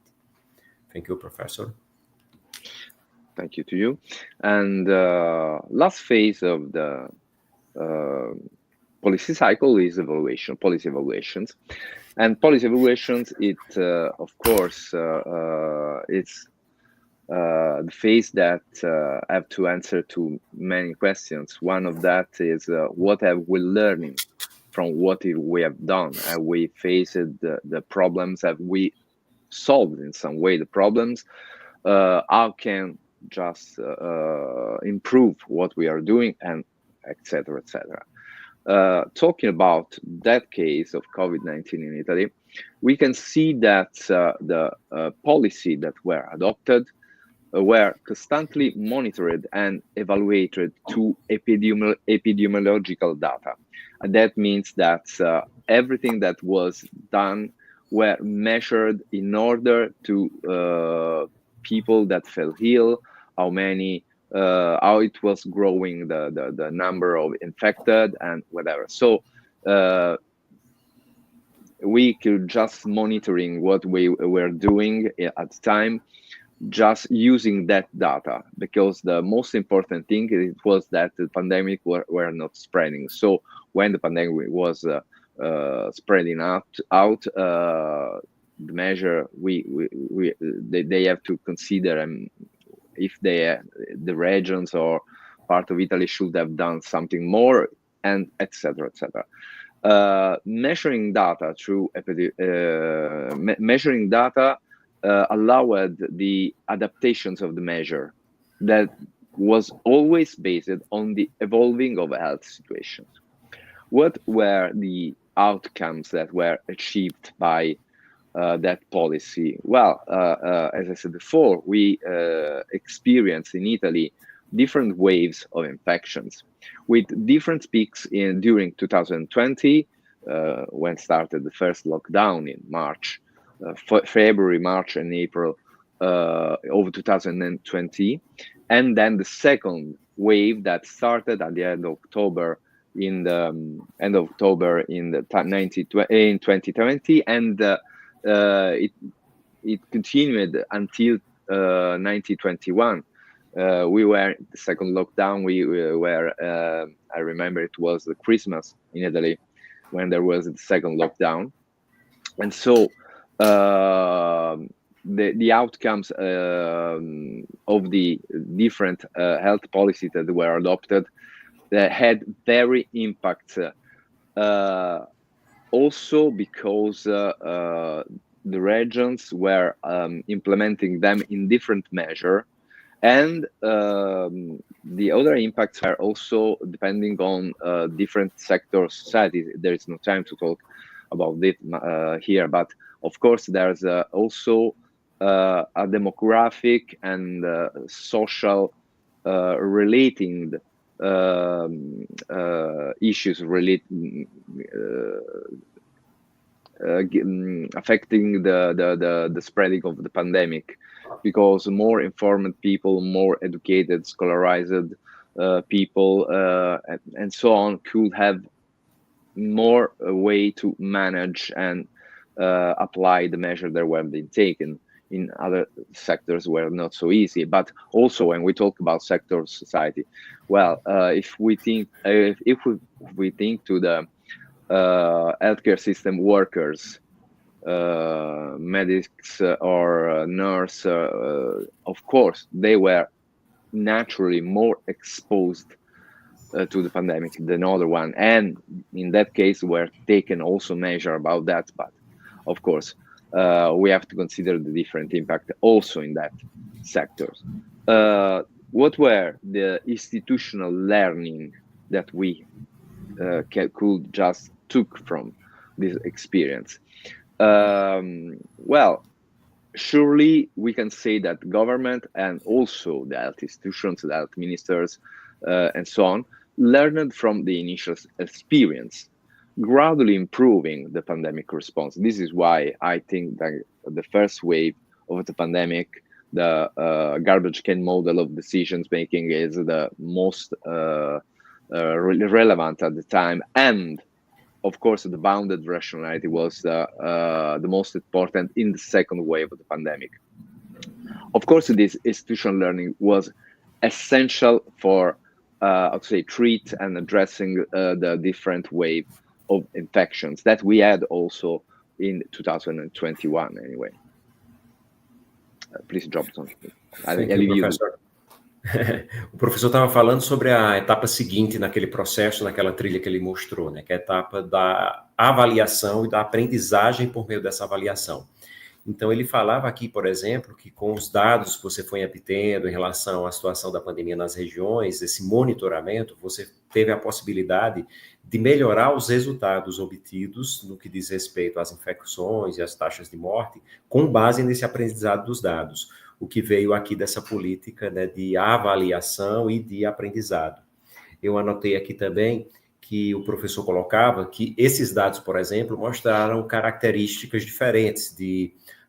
Thank you, Professor. Thank you to you. And last phase of the policy cycle is evaluation, policy evaluations. And policy evaluations, of course, it's the phase that have to answer to many questions. One of that is what have we learned from what we have done? Have we faced the problems? Have we solved in some way the problems? How can just improve what we are doing, and etc., etc. Talking about that case of COVID-19 in Italy, we can see that the policy that were adopted were constantly monitored and evaluated to epidemiological data. And that means that everything that was done were measured in order to people that fell ill, how many, how it was growing, the number of infected and whatever. So we could just monitoring what we were doing at the time, just using that data, because the most important thing it was that the pandemic were not spreading. So when the pandemic was spreading out, the measure they have to consider if the regions or part of Italy should have done something more, and etc., etc. Measuring data through measuring data allowed the adaptations of the measure that was always based on the evolving of health situations. What were the outcomes that were achieved by that policy? Well, as I said before, we experienced in Italy different waves of infections with different peaks during 2020, when started the first lockdown in March, February, March, and April of 2020, and then the second wave that started at the end of October in 2020, and it continued until 2021. We were the second lockdown. We were I remember it was the Christmas in Italy when there was the second lockdown, and so the outcomes of the different health policies that were adopted had very impact. Also because the regions were implementing them in different measure, and the other impacts are also depending on different sectors, society. There is no time to talk about it here, but of course there's also a demographic and social relating issues affecting the spreading of the pandemic, because more informed people, more educated, scholarized people, and so on could have more way to manage and apply the measure that were being taken. in other sectors were not so easy. But also when we talk about sector society, well, if we think to the healthcare system workers, medics or nurse, of course, they were naturally more exposed to the pandemic than other one, and in that case were taken also measure about that. But of course, we have to consider the different impact also in that sectors. What were the institutional learning that we could just took from this experience? Well, surely we can say that government and also the health institutions, the health ministers, and so on, learned from the initial experience, gradually improving the pandemic response. This is why I think that the first wave of the pandemic, the garbage can model of decisions making, is the most relevant at the time, and of course the bounded rationality was the most important in the second wave of the pandemic. Of course, this institutional learning was essential for I'd say treat and addressing the different wave of infections that we had also in 2021 anyway. Please, Jobson. I leave you. O professor estava falando sobre a etapa seguinte naquele processo, naquela trilha que ele mostrou, né, que é a etapa da avaliação e da aprendizagem por meio dessa avaliação. Então, ele falava aqui, por exemplo, que com os dados que você foi obtendo em relação à situação da pandemia nas regiões, esse monitoramento, você teve a possibilidade de melhorar os resultados obtidos no que diz respeito às infecções e às taxas de morte, com base nesse aprendizado dos dados, o que veio aqui dessa política, né, de avaliação e de aprendizado. Eu anotei aqui também que o professor colocava que esses dados, por exemplo, mostraram características diferentes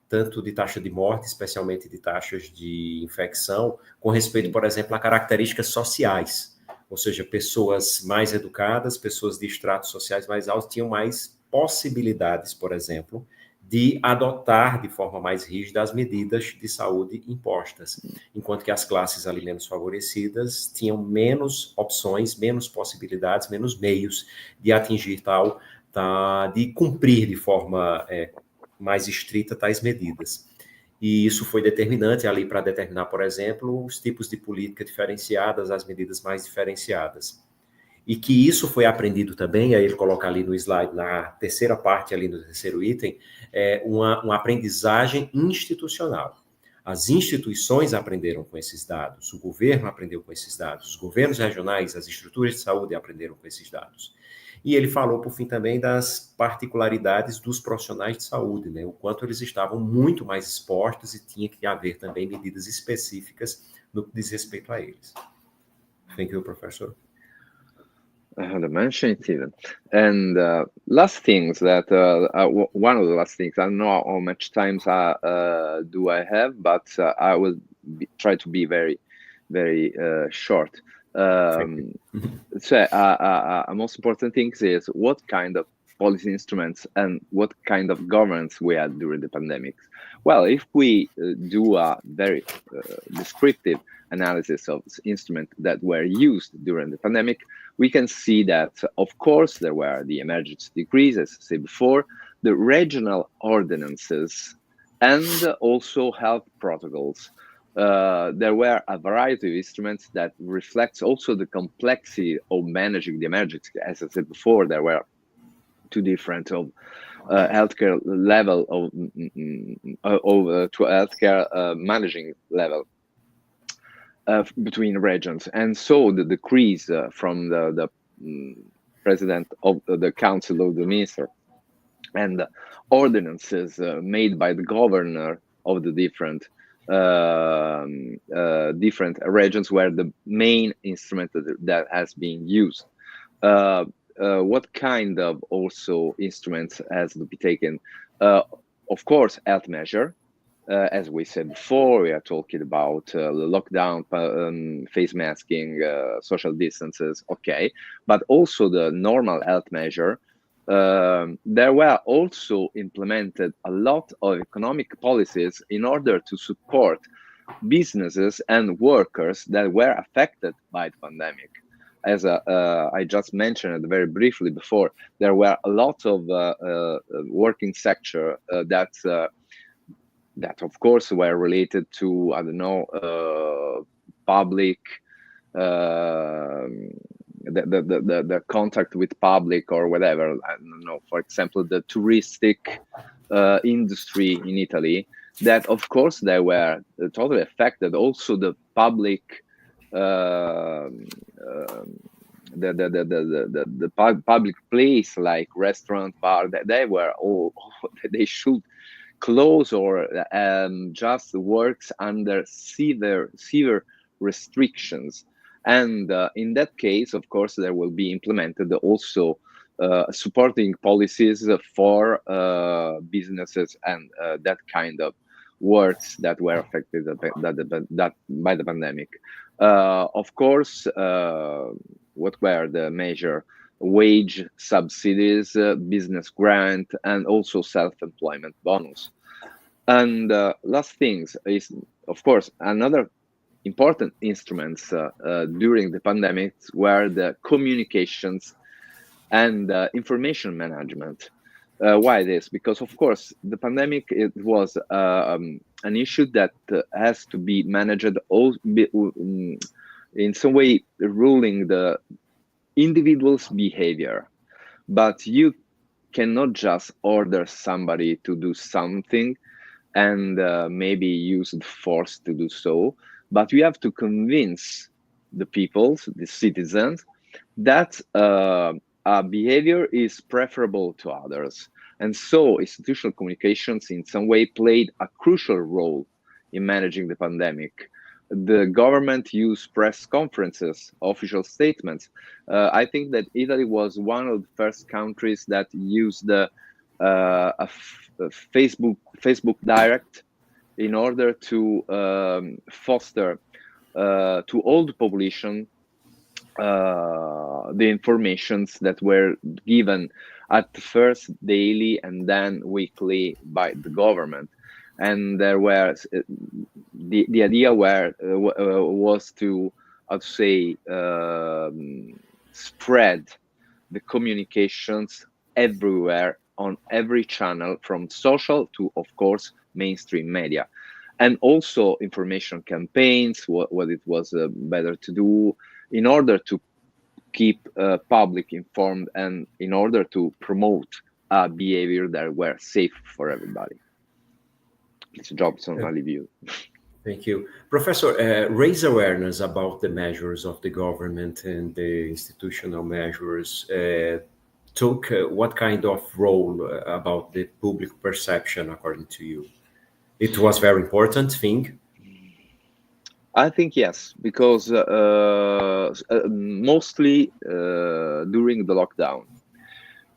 tanto de taxa de morte, especialmente de taxas de infecção, com respeito, por exemplo, a características sociais. Ou seja, pessoas mais educadas, pessoas de estratos sociais mais altos, tinham mais possibilidades, por exemplo, de adotar de forma mais rígida as medidas de saúde impostas, enquanto que as classes ali menos favorecidas tinham menos opções, menos possibilidades, menos meios de atingir de cumprir de forma mais estrita tais medidas. E isso foi determinante ali para determinar, por exemplo, os tipos de política diferenciadas, as medidas mais diferenciadas. E que isso foi aprendido também, aí ele coloca ali no slide, na terceira parte ali no terceiro item, uma aprendizagem institucional. As instituições aprenderam com esses dados, o governo aprendeu com esses dados, os governos regionais, as estruturas de saúde aprenderam com esses dados. E ele falou, por fim, também das particularidades dos profissionais de saúde, né? O quanto eles estavam muito mais expostos e tinha que haver também medidas específicas no que diz respeito a eles. Thank you, Professor. I had to mention it even. And last things that one of the last things, I don't know how much time do I have, but I will try to be very, very short. So most important things is what kind of policy instruments and what kind of governance we had during the pandemic. Well, if we do a very descriptive analysis of instruments that were used during the pandemic, we can see that, of course, there were the emergency decrees, as I said before, the regional ordinances, and also health protocols. There were a variety of instruments that reflects also the complexity of managing the emergency. As I said before, there were two different healthcare level to healthcare managing level between regions, and so the decrees from the president of the council of the minister and ordinances made by the governor of the different regions were the main instrument that has been used. What kind of also instruments has to be taken? Of course, health measure. As we said before, we are talking about the lockdown, face masking, social distances, okay. But also the normal health measure, there were also implemented a lot of economic policies in order to support businesses and workers that were affected by the pandemic. As I just mentioned very briefly before, there were a lot of working sector that of course were related to, I don't know, public, the contact with public or whatever. I don't know, for example, the touristic industry in Italy, that of course they were totally affected. Also the public, the public place like restaurant, bar, they were all, they should close or just works under severe restrictions. And in that case, of course, there will be implemented also supporting policies for businesses and that kind of works that were affected by the pandemic. Of course, what were the major wage subsidies, business grant, and also self-employment bonus. And last things is, of course, another important instruments during the pandemic were the communications and information management. Why this? Because of course the pandemic, it was an issue that has to be managed in some way, ruling the individual's behavior. But you cannot just order somebody to do something and maybe use the force to do so, but you have to convince the people, the citizens, that a behavior is preferable to others. And so institutional communications in some way played a crucial role in managing the pandemic. The government used press conferences, official statements. I think that Italy was one of the first countries that used a Facebook Direct in order to foster to all the population the informations that were given at first daily and then weekly by the government. And there were the idea was to, I'd say, spread the communications everywhere on every channel, from social to, of course, mainstream media, and also information campaigns, what it was better to do in order to keep public informed and in order to promote behavior that were safe for everybody. It's Jobson, I leave you. Thank you. Professor, raise awareness about the measures of the government and the institutional measures took what kind of role about the public perception, according to you? It was very important thing? I think yes, because mostly during the lockdown.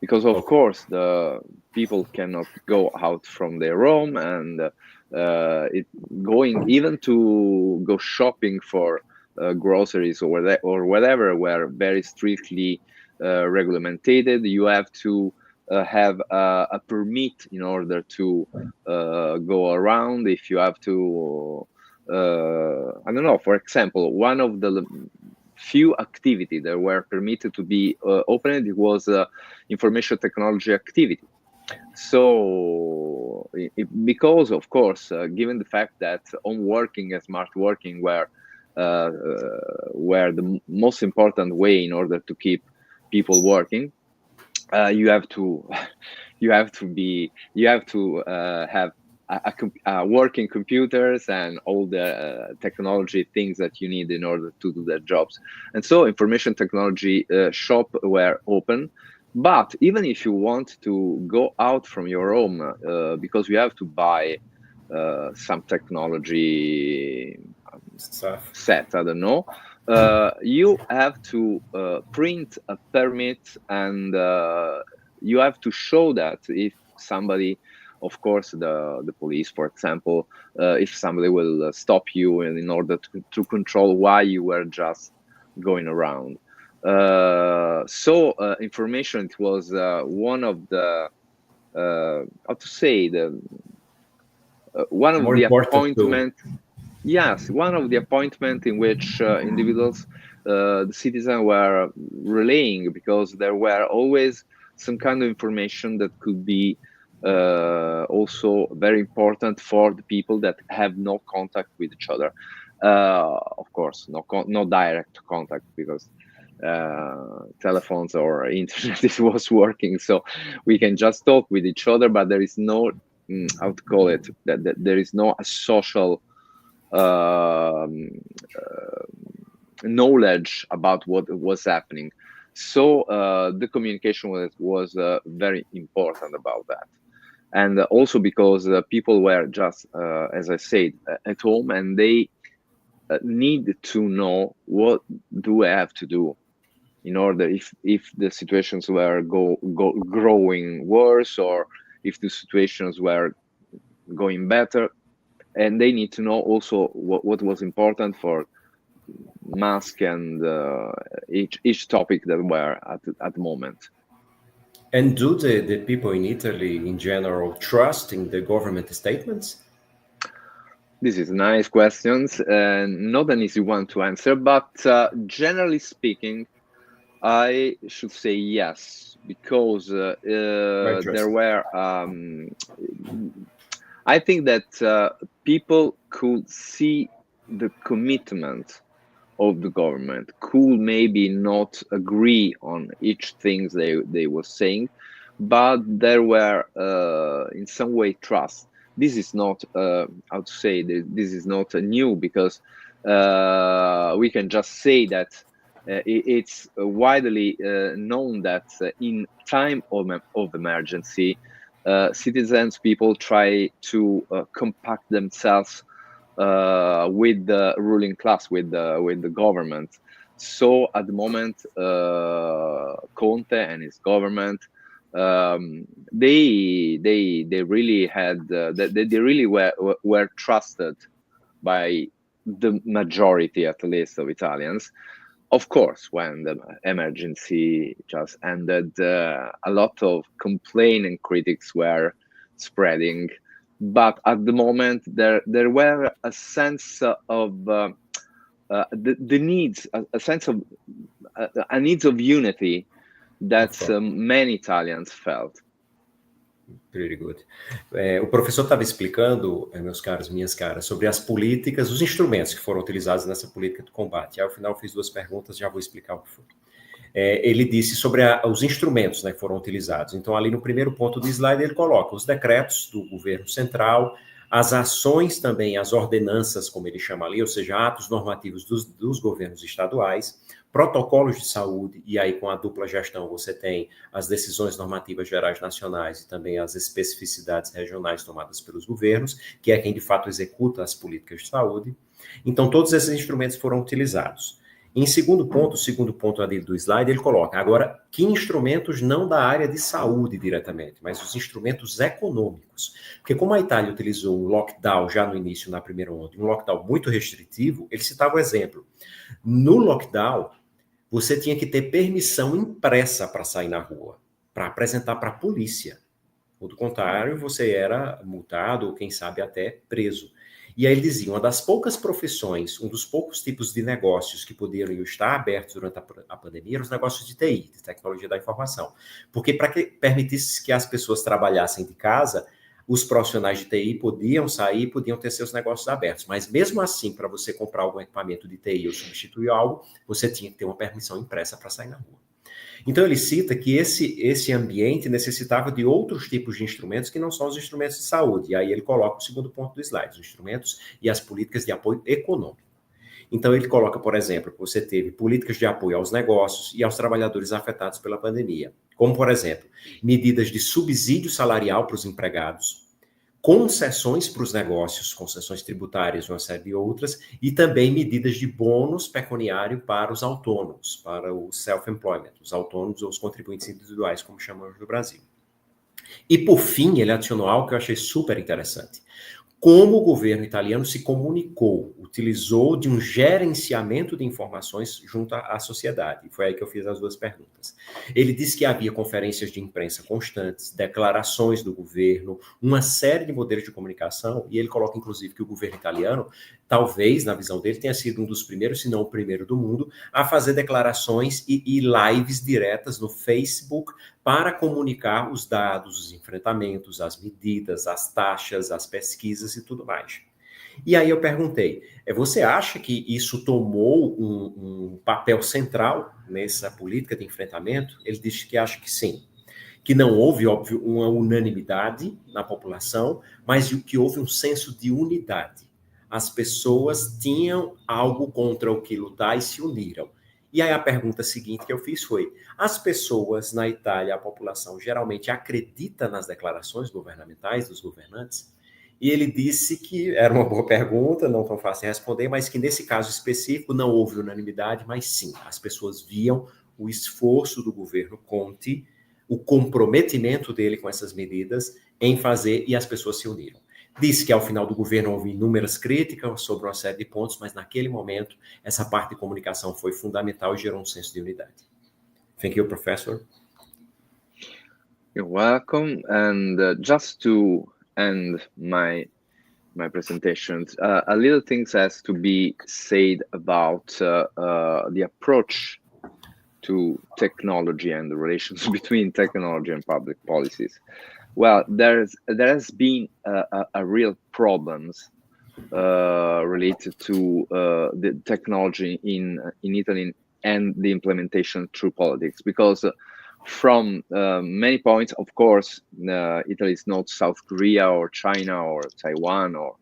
Because of course the people cannot go out from their home, and going even to go shopping for groceries or whatever were very strictly regulated. You have to have a permit in order to go around. If you have to, I don't know, for example, one of the few activities that were permitted to be opened, it was information technology activity. So because of course, given the fact that home working and smart working were the most important way in order to keep people working, you have to have working computers and all the technology things that you need in order to do their jobs. And so information technology shop were open. But even if you want to go out from your home, because you have to buy some technology set, I don't know, you have to print a permit, and you have to show that if somebody, of course, the police, for example, if somebody will stop you in order to control why you were just going around. Information, it was one of the how to say, one of More the important appointment. Yes, one of the appointment in which individuals, the citizens, were relaying, because there were always some kind of information that could be also very important for the people that have no contact with each other. Of course, no direct contact, because telephones or internet it was working, so we can just talk with each other, but there is no how to call it, that there is no social knowledge about what was happening. So the communication was very important about that. And also because people were just, as I said, at home, and they need to know what do I have to do in order, if the situations were growing worse, or if the situations were going better. And they need to know also what was important for mask and each topic that were at the moment. And do the people in Italy in general trust in the government statements? This is nice questions, and not an easy one to answer, but generally speaking, I should say yes, because there were, I think that people could see the commitment of the government, could maybe not agree on each thing they were saying, but there were in some way trust. This is not how to say, this is not new, because we can just say that it's widely known that in time of emergency, citizens, people try to compact themselves with the ruling class, with the government. So at the moment, Conte and his government, they really had they really were trusted by the majority, at least, of Italians. Of course, when the emergency just ended, a lot of complaint and critics were spreading. But at the moment, there were a sense of the needs, a sense of a needs of unity that many Italians felt. Pretty good. O professor estava explicando, meus caros, minhas caras, sobre as políticas, os instrumentos que foram utilizados nessa política de combate. Aí, ao final, eu fiz 2 perguntas, já vou explicar o que foi. Ele disse sobre os instrumentos, né, que foram utilizados. Então, ali no primeiro ponto do slide, ele coloca os decretos do governo central, as ações também, as ordenanças, como ele chama ali, ou seja, atos normativos dos governos estaduais, protocolos de saúde, e aí com a dupla gestão você tem as decisões normativas gerais nacionais e também as especificidades regionais tomadas pelos governos, que é quem de fato executa as políticas de saúde. Então, todos esses instrumentos foram utilizados. Em segundo ponto ali do slide, ele coloca, agora, que instrumentos não da área de saúde diretamente, mas os instrumentos econômicos. Porque como a Itália utilizou um lockdown já no início, na primeira onda, um lockdown muito restritivo, ele citava o exemplo. No lockdown, você tinha que ter permissão impressa para sair na rua, para apresentar para a polícia. Ou do contrário, você era multado ou, quem sabe, até preso. E aí ele dizia, uma das poucas profissões, um dos poucos tipos de negócios que poderiam estar abertos durante a pandemia eram os negócios de TI, de tecnologia da informação. Porque para que permitisse que as pessoas trabalhassem de casa, os profissionais de TI podiam sair, podiam ter seus negócios abertos. Mas mesmo assim, para você comprar algum equipamento de TI ou substituir algo, você tinha que ter uma permissão impressa para sair na rua. Então ele cita que esse ambiente necessitava de outros tipos de instrumentos que não são os instrumentos de saúde. E aí ele coloca o segundo ponto do slide, os instrumentos e as políticas de apoio econômico. Então ele coloca, por exemplo, que você teve políticas de apoio aos negócios e aos trabalhadores afetados pela pandemia, como, por exemplo, medidas de subsídio salarial para os empregados, concessões para os negócios, concessões tributárias, uma série de outras, e também medidas de bônus pecuniário para os autônomos, para o self-employment, os autônomos ou os contribuintes individuais, como chamamos no Brasil. E, por fim, ele adicionou algo que eu achei super interessante. como o governo italiano se comunicou, utilizou de um gerenciamento de informações junto à sociedade. Foi aí que eu fiz as duas perguntas. Ele disse que havia conferências de imprensa constantes, declarações do governo, uma série de modelos de comunicação, e ele coloca, inclusive, que o governo italiano, talvez, na visão dele, tenha sido um dos primeiros, se não o primeiro do mundo, a fazer declarações e lives diretas no Facebook para comunicar os dados, os enfrentamentos, as medidas, as taxas, as pesquisas e tudo mais. E aí eu perguntei, você acha que isso tomou um papel central nessa política de enfrentamento? Ele disse que acha que sim. Que não houve, óbvio, uma unanimidade na população, mas que houve um senso de unidade. As pessoas tinham algo contra o que lutar e se uniram. E aí a pergunta seguinte que eu fiz foi, as pessoas na Itália, a população, geralmente acredita nas declarações governamentais dos governantes? E ele disse que era uma boa pergunta, não tão fácil de responder, mas que nesse caso específico não houve unanimidade, mas sim, as pessoas viam o esforço do governo Conte, o comprometimento dele com essas medidas em fazer, e as pessoas se uniram. Disse que ao final do governo houve inúmeras críticas sobre uma série de pontos, mas naquele momento essa parte de comunicação foi fundamental e gerou um senso de unidade. Thank you, Professor. You're welcome. And just to end my presentation, a little things has to be said about the approach to technology and the relations between technology and public policies. Well, there has been a real problems related to the technology in Italy and the implementation through politics, because from many points, of course, Italy is not South Korea or China or Taiwan, or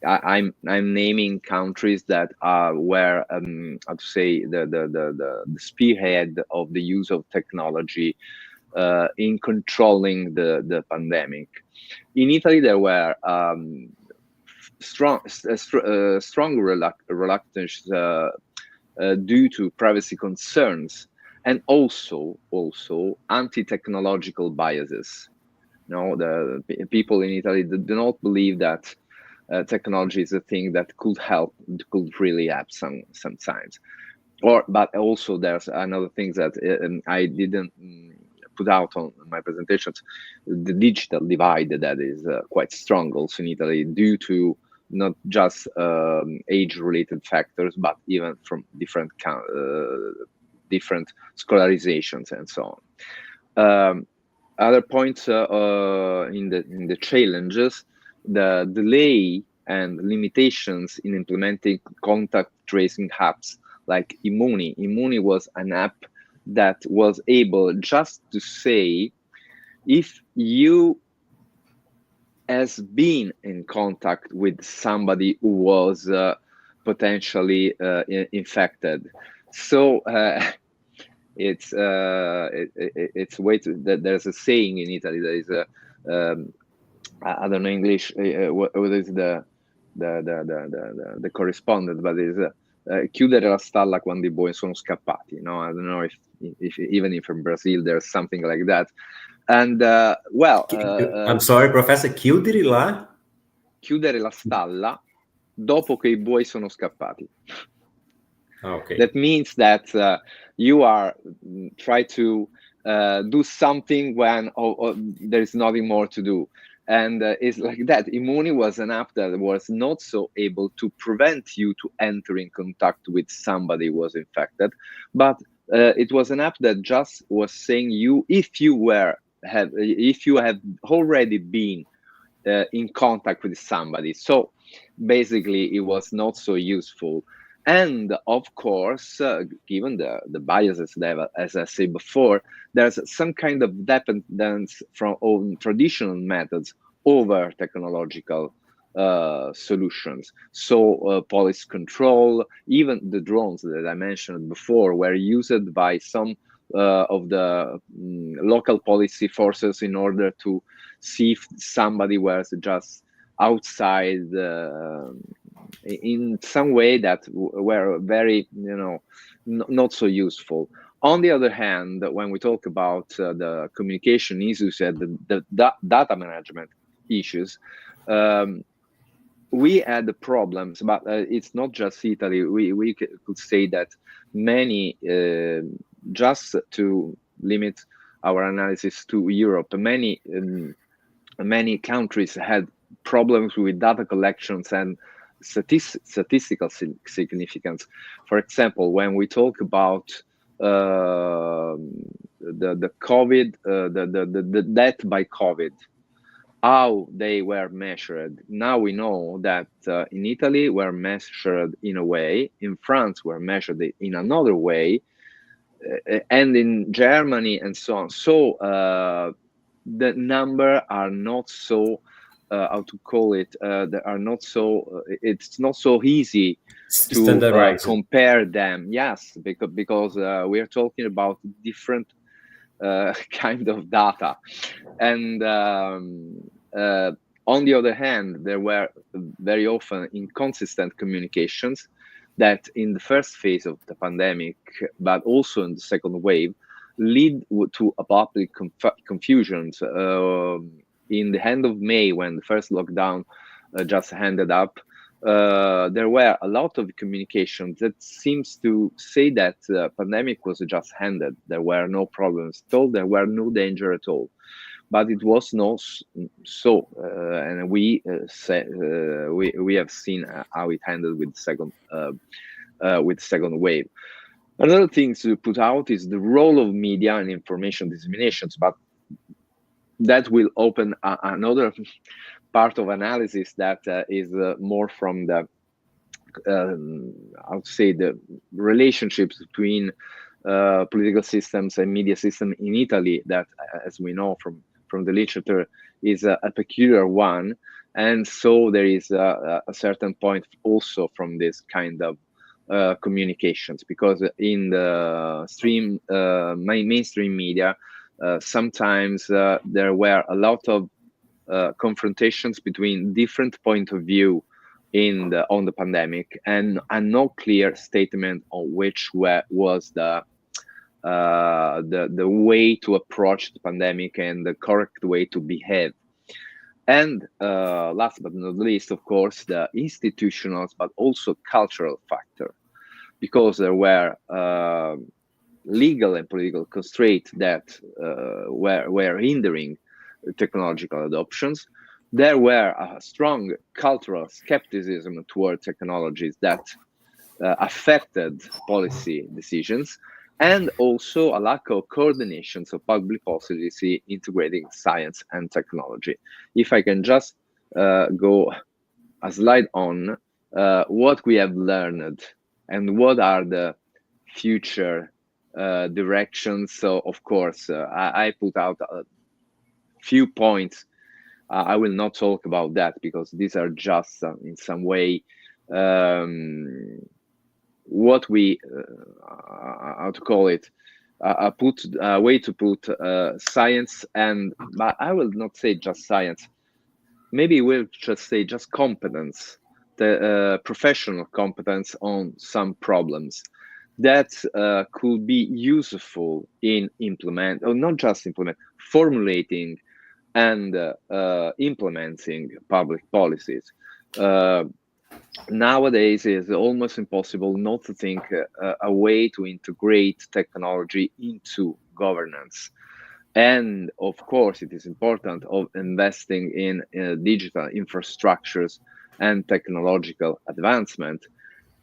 I'm naming countries that were how to say the spearhead of the use of technology in controlling the pandemic. In Italy, there were strong reluctance due to privacy concerns, and also anti-technological biases. The people in Italy do not believe that technology is a thing that could really help sometimes. But also there's another thing that I didn't put out on my presentations, the digital divide that is quite strong also in Italy, due to not just age-related factors, but even from different scholarizations and so on. Other points in the challenges, the delay and limitations in implementing contact tracing apps like Immuni. Immuni was an app that was able just to say if you has been in contact with somebody who was potentially infected. So it's way to that. There's a saying in Italy that is I don't know English. What is the correspondent? But it's chiudere la stalla quando i buoi sono scappati. I don't know if even if in Brazil there's something like that. And I'm sorry, Professor, chiudere la stalla dopo che i buoi sono scappati. Okay. That means that you are try to do something when there is nothing more to do. And it's like that. Immuni was an app that was not so able to prevent you to enter in contact with somebody who was infected, but it was an app that just was saying if you have already been in contact with somebody. So basically, it was not so useful. And of course, given the biases that, as I said before, there's some kind of dependence from traditional methods over technological solutions. So police control, even the drones that I mentioned before, were used by some of the local policy forces in order to see if somebody was just outside in some way that were very, not so useful. On the other hand, when we talk about the communication issues and the data management issues. We had the problems, but it's not just Italy. We could say that many, just to limit our analysis to Europe, many countries had problems with data collections and statistical significance. For example, when we talk about the COVID, the death by COVID, how they were measured. Now we know that in Italy were measured in a way, in France were measured in another way, and in Germany and so on. So the number are not so, how to call it, they are not so, it's not so easy to compare them. Yes, because we are talking about different kind of data. And on the other hand, there were very often inconsistent communications that in the first phase of the pandemic, but also in the second wave, lead to a public confusions. In the end of May, when the first lockdown just ended up, there were a lot of communications that seems to say that the pandemic was just ended. There were no problems at all. There were no danger at all. But it was not so, and we have seen how it ended with the second wave. Another thing to put out is the role of media and information disseminations, but that will open another part of analysis that is more from the, I would say, the relationships between political systems and media system in Italy, that, as we know from the literature, is a peculiar one. And so there is a certain point also from this kind of communications, because in the mainstream media, sometimes there were a lot of confrontations between different point of view on the pandemic, and no clear statement on which was the way to approach the pandemic and the correct way to behave. And last but not least, of course, the institutional but also cultural factor, because there were legal and political constraints that were hindering technological adoptions. There were a strong cultural skepticism toward technologies that affected policy decisions, and also a lack of coordination of public policy integrating science and technology. If I can just go a slide on what we have learned and what are the future directions. So, of course, I put out a few points. I will not talk about that because these are just in some way what we, how to call it, a way to put science, but I will not say just science. Maybe we'll just say just competence, the professional competence on some problems that could be useful in formulating and implementing public policies. Nowadays, it is almost impossible not to think a way to integrate technology into governance. And of course, it is important of investing in digital infrastructures and technological advancement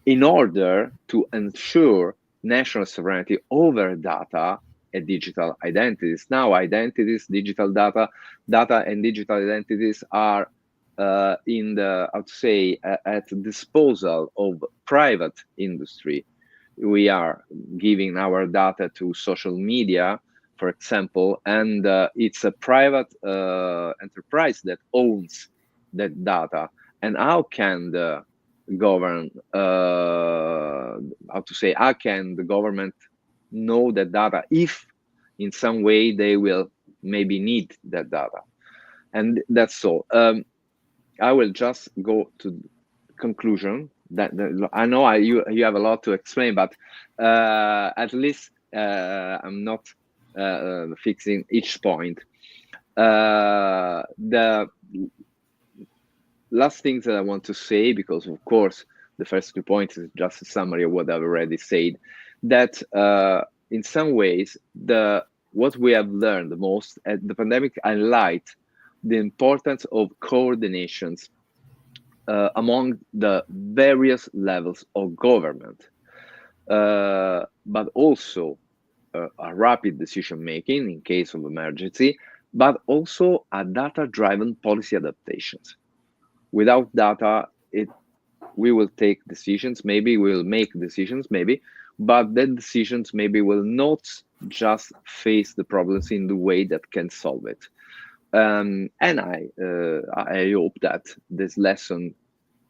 in order to ensure national sovereignty over data and digital identities. Now, identities, digital data and digital identities are in the, I would say, at the disposal of private industry. We are giving our data to social media, for example, and it's a private enterprise that owns that data. And how can the how can the government know that data if in some way they will maybe need that data? And that's all. I will just go to conclusion. I know you have a lot to explain, but at least I'm not fixing each point. The last things that I want to say, because of course the first 2 points is just a summary of what I've already said, that in some ways what we have learned the most at the pandemic highlight the importance of coordinations among the various levels of government, but also a rapid decision making in case of emergency, but also a data-driven policy adaptations. Without data, we will take decisions, maybe we'll make decisions, maybe, but the decisions maybe will not just face the problems in the way that can solve it. And I hope that this lesson,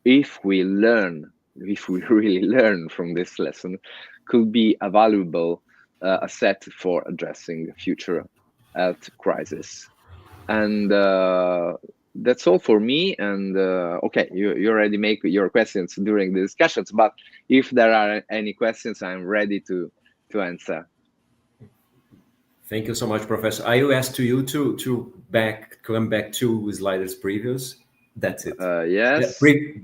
if we really learn from this lesson, could be a valuable asset for addressing future health crisis. And that's all for me. And okay, you already make your questions during the discussions, but if there are any questions, I'm ready to answer. Thank you so much, Professor. I will ask you to come back to slides previous. That's it. Yes.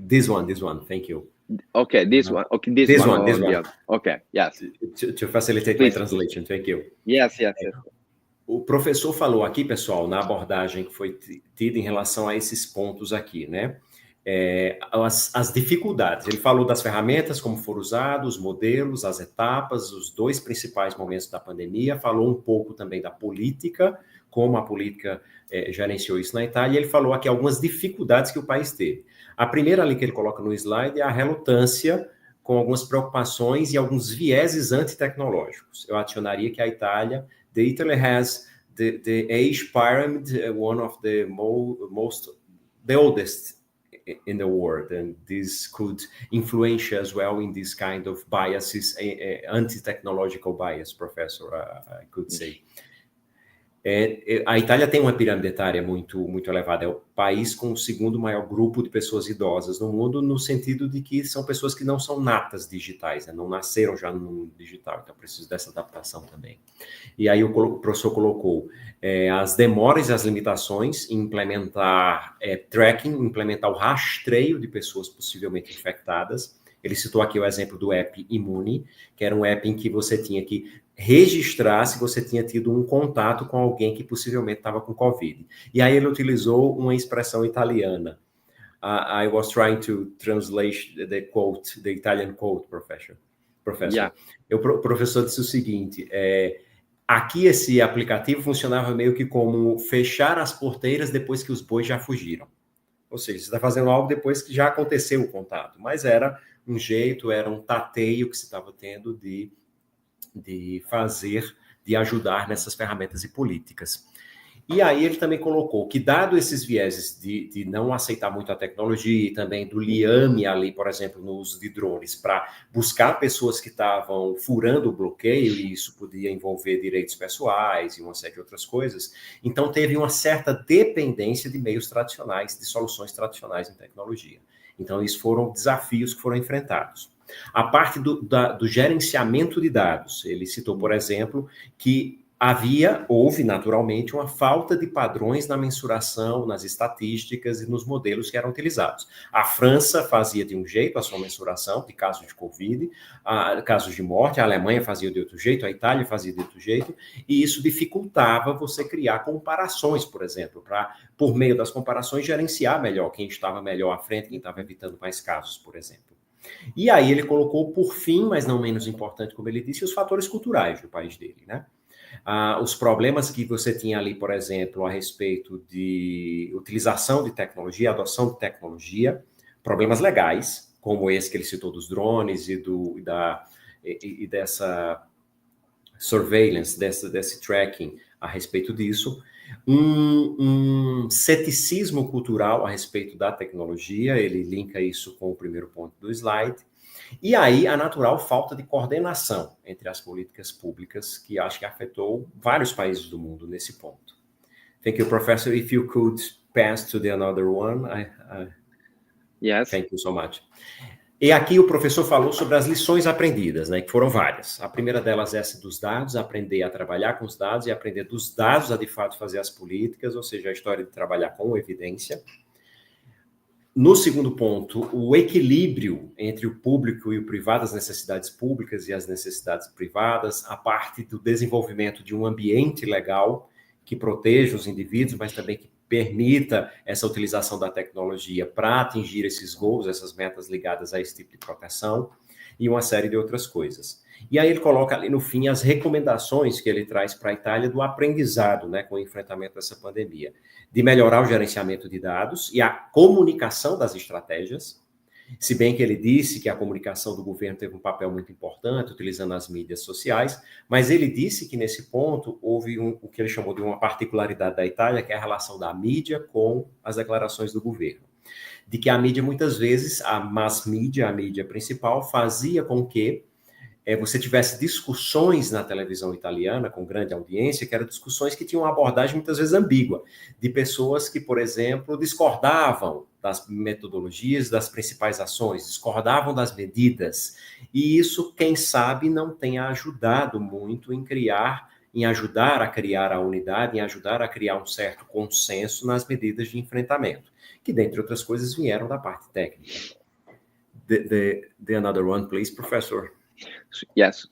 This one. Thank you. Okay, this one. Okay, this one. Yeah. Okay, yes. To facilitate my translation. Thank you. Yes. O professor falou aqui, pessoal, na abordagem que foi tida em relação a esses pontos aqui, né? As dificuldades. Ele falou das ferramentas, como foram usados, os modelos, as etapas, os 2 principais momentos da pandemia. Falou um pouco também da política, como a política gerenciou isso na Itália. E ele falou aqui algumas dificuldades que o país teve. A primeira ali que ele coloca no slide é a relutância com algumas preocupações e alguns vieses antitecnológicos. Eu adicionaria que a Itália, the Italy has the age pyramid, one of the the oldest in the world, and this could influence as well in this kind of biases, anti-technological bias, Professor, I could say. A Itália tem uma pirâmide etária muito elevada, é o país com o segundo maior grupo de pessoas idosas no mundo, no sentido de que são pessoas que não são natas digitais, né? Não nasceram já no mundo digital, então precisa dessa adaptação também. E aí o professor colocou as demoras e as limitações em implementar tracking, implementar o rastreio de pessoas possivelmente infectadas. Ele citou aqui o exemplo do app Imune, que era um app em que você tinha que registrar se você tinha tido um contato com alguém que possivelmente estava com Covid. E aí ele utilizou uma expressão italiana. I was trying to translate the quote, the Italian quote, professor. Yeah. O professor disse o seguinte, aqui esse aplicativo funcionava meio que como fechar as porteiras depois que os bois já fugiram. Ou seja, você está fazendo algo depois que já aconteceu o contato, mas era um jeito, era um tateio que se estava tendo de ajudar nessas ferramentas e políticas. E aí ele também colocou que, dado esses vieses de não aceitar muito a tecnologia e também do liame ali, por exemplo, no uso de drones, para buscar pessoas que estavam furando o bloqueio, e isso podia envolver direitos pessoais e uma série de outras coisas, então teve uma certa dependência de meios tradicionais, de soluções tradicionais em tecnologia. Então, isso foram desafios que foram enfrentados. A parte do gerenciamento de dados, ele citou, por exemplo, que houve naturalmente uma falta de padrões na mensuração, nas estatísticas e nos modelos que eram utilizados. A França fazia de um jeito a sua mensuração de casos de Covid, casos de morte, a Alemanha fazia de outro jeito, a Itália fazia de outro jeito, e isso dificultava você criar comparações, por exemplo, para, por meio das comparações, gerenciar melhor quem estava melhor à frente, quem estava evitando mais casos, por exemplo. E aí ele colocou, por fim, mas não menos importante, como ele disse, os fatores culturais do país dele, né? Os problemas que você tinha ali, por exemplo, a respeito de utilização de tecnologia, adoção de tecnologia, problemas legais, como esse que ele citou dos drones e dessa surveillance, desse tracking a respeito disso, um ceticismo cultural a respeito da tecnologia, ele linka isso com o primeiro ponto do slide, e aí a natural falta de coordenação entre as políticas públicas, que acho que afetou vários países do mundo nesse ponto. Thank you, Professor. If you could pass to the another one. Yes. Thank you so much. E aqui o professor falou sobre as lições aprendidas, né, que foram várias. A primeira delas é essa dos dados, aprender a trabalhar com os dados e aprender dos dados a, de fato, fazer as políticas, ou seja, a história de trabalhar com evidência. No segundo ponto, o equilíbrio entre o público e o privado, as necessidades públicas e as necessidades privadas, a parte do desenvolvimento de um ambiente legal que proteja os indivíduos, mas também que permita essa utilização da tecnologia para atingir esses goals, essas metas ligadas a esse tipo de proteção, e uma série de outras coisas. E aí ele coloca ali no fim as recomendações que ele traz para a Itália do aprendizado, né, com o enfrentamento dessa pandemia, de melhorar o gerenciamento de dados e a comunicação das estratégias, se bem que ele disse que a comunicação do governo teve um papel muito importante, utilizando as mídias sociais, mas ele disse que nesse ponto houve o que ele chamou de uma particularidade da Itália, que é a relação da mídia com as declarações do governo. De que a mídia, muitas vezes, a mass media, a mídia principal, fazia com que você tivesse discussões na televisão italiana, com grande audiência, que eram discussões que tinham uma abordagem muitas vezes ambígua, de pessoas que, por exemplo, discordavam das metodologias, das principais ações, discordavam das medidas, e isso, quem sabe, não tenha ajudado muito em ajudar a criar a unidade, em ajudar a criar um certo consenso nas medidas de enfrentamento, que, dentre outras coisas, vieram da parte técnica. The another one, please, Professor. Yes.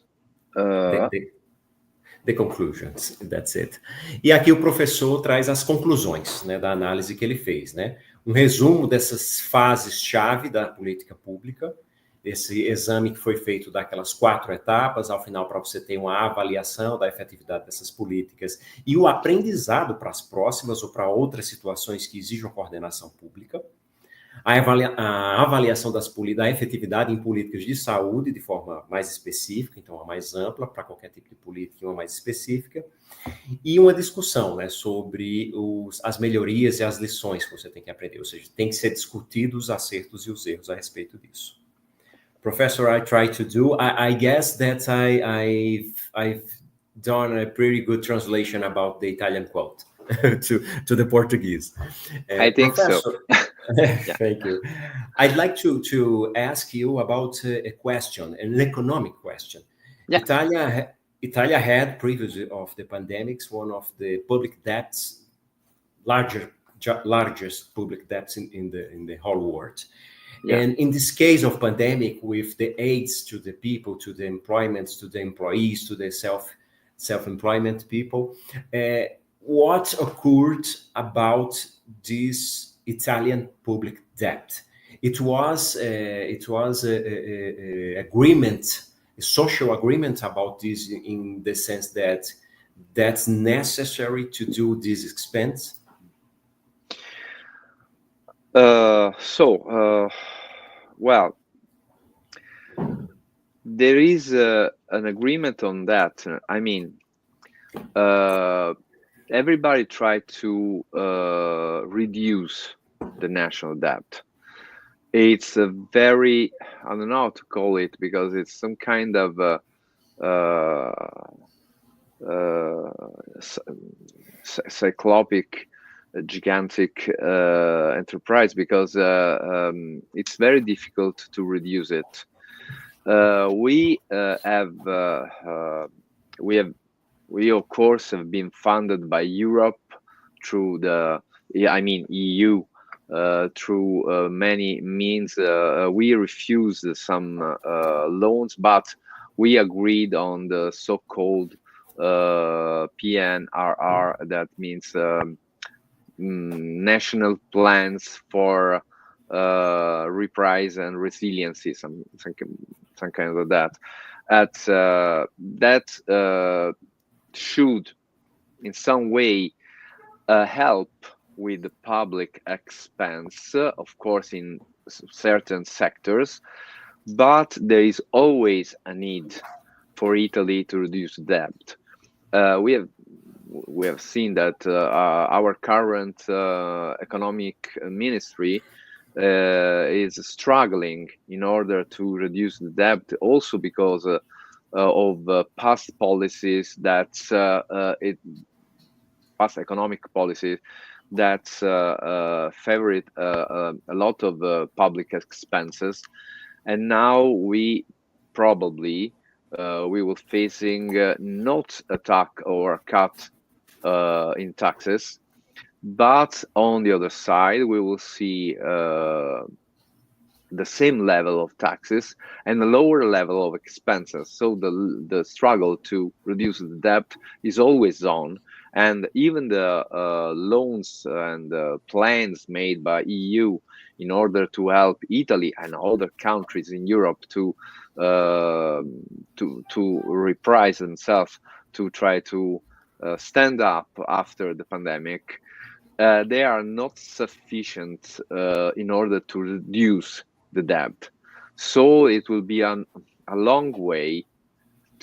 The conclusions, that's it. E aqui o professor traz as conclusões, né, da análise que ele fez, né? Um resumo dessas fases-chave da política pública, esse exame que foi feito daquelas 4 etapas, ao final para você ter uma avaliação da efetividade dessas políticas e o aprendizado para as próximas ou para outras situações que exijam coordenação pública. A avaliação da efetividade em políticas de saúde de forma mais específica, então a mais ampla para qualquer tipo de política e uma mais específica, e uma discussão, né, sobre as melhorias e as lições que você tem que aprender, ou seja, tem que ser discutido os acertos e os erros a respeito disso. Professor, I try to do, I guess that I've done a pretty good translation about the Italian quote to the Portuguese. I think so. Thank you. I'd like to ask you about a question, an economic question. Yeah. Italia had, previously of the pandemics, one of the public debts, largest public debts in the whole world. Yeah. And in this case of pandemic, with the aids to the people, to the employment, to the employees, to the self-employment people, what occurred about this Italian public debt? It was a agreement, a social agreement about this, in the sense that that's necessary to do this expense. Well, there is an agreement on that. I mean, everybody tried to reduce the national debt. It's a very, I don't know how to call it, because it's some kind of cyclopic, gigantic enterprise, because it's very difficult to reduce it. We of course have been funded by Europe through EU, through many means. We refused some loans, but we agreed on the so-called PNRR, that means national plans for reprise and resiliency, some kind of that. That should in some way help with the public expense, of course, in certain sectors, but there is always a need for Italy to reduce debt. We have seen that our current economic ministry is struggling in order to reduce the debt, also because of past policies past economic policies that favored a lot of public expenses, and now we probably we will facing not a tax or a cut in taxes, but on the other side we will see the same level of taxes and a lower level of expenses. So the struggle to reduce the debt is always on, and even the loans and plans made by EU in order to help Italy and other countries in Europe to reprise themselves, to try to stand up after the pandemic, they are not sufficient in order to reduce the debt. So it will be a long way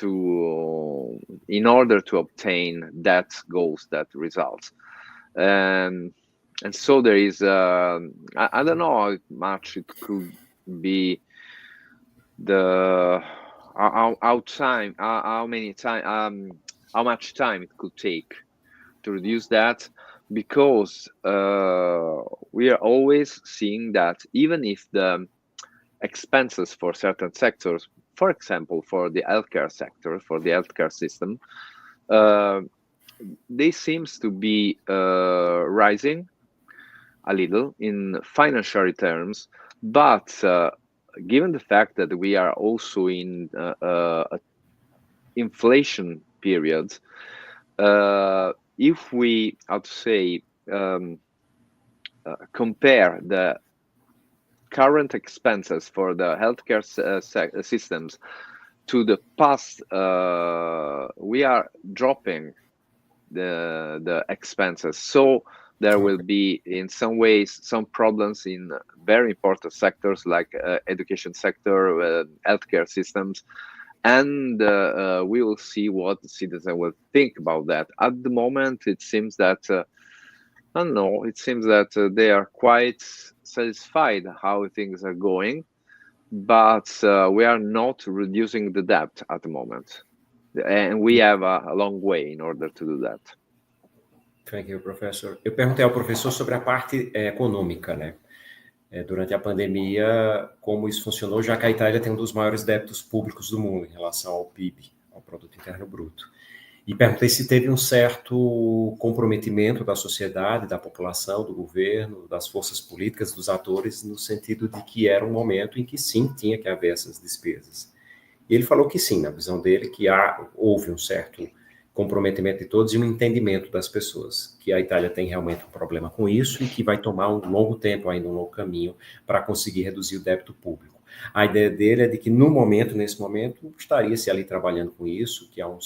in order to obtain that goals, that results. And so there is, I don't know how much it could be how much time it could take to reduce that, because we are always seeing that even if the expenses for certain sectors, for example, for the healthcare sector, for the healthcare system, they seems to be rising a little in financial terms, but given the fact that we are also in inflation period, if we, how to say, compare the current expenses for the healthcare systems to the past, we are dropping the expenses. So there will be, in some ways, some problems in very important sectors like education sector, healthcare systems, and we will see what the citizen will think about that. At the moment, it seems that I don't know. It seems that they are quite satisfied how things are going, but we are not reducing the debt at the moment, and we have a long way in order to do that. Thank you, professor. Eu perguntei ao professor sobre a parte econômica, né? Durante a pandemia, como isso funcionou, já que a Itália tem um dos maiores débitos públicos do mundo em relação ao PIB, ao Produto Interno Bruto. E perguntei se teve um certo comprometimento da sociedade, da população, do governo, das forças políticas, dos atores, no sentido de que era um momento em que sim, tinha que haver essas despesas. E ele falou que sim, na visão dele, que houve um certo comprometimento de todos e um entendimento das pessoas, que a Itália tem realmente um problema com isso e que vai tomar um longo tempo ainda, um longo caminho para conseguir reduzir o débito público. A ideia dele é de que nesse momento, estaria-se ali trabalhando com isso, que há uma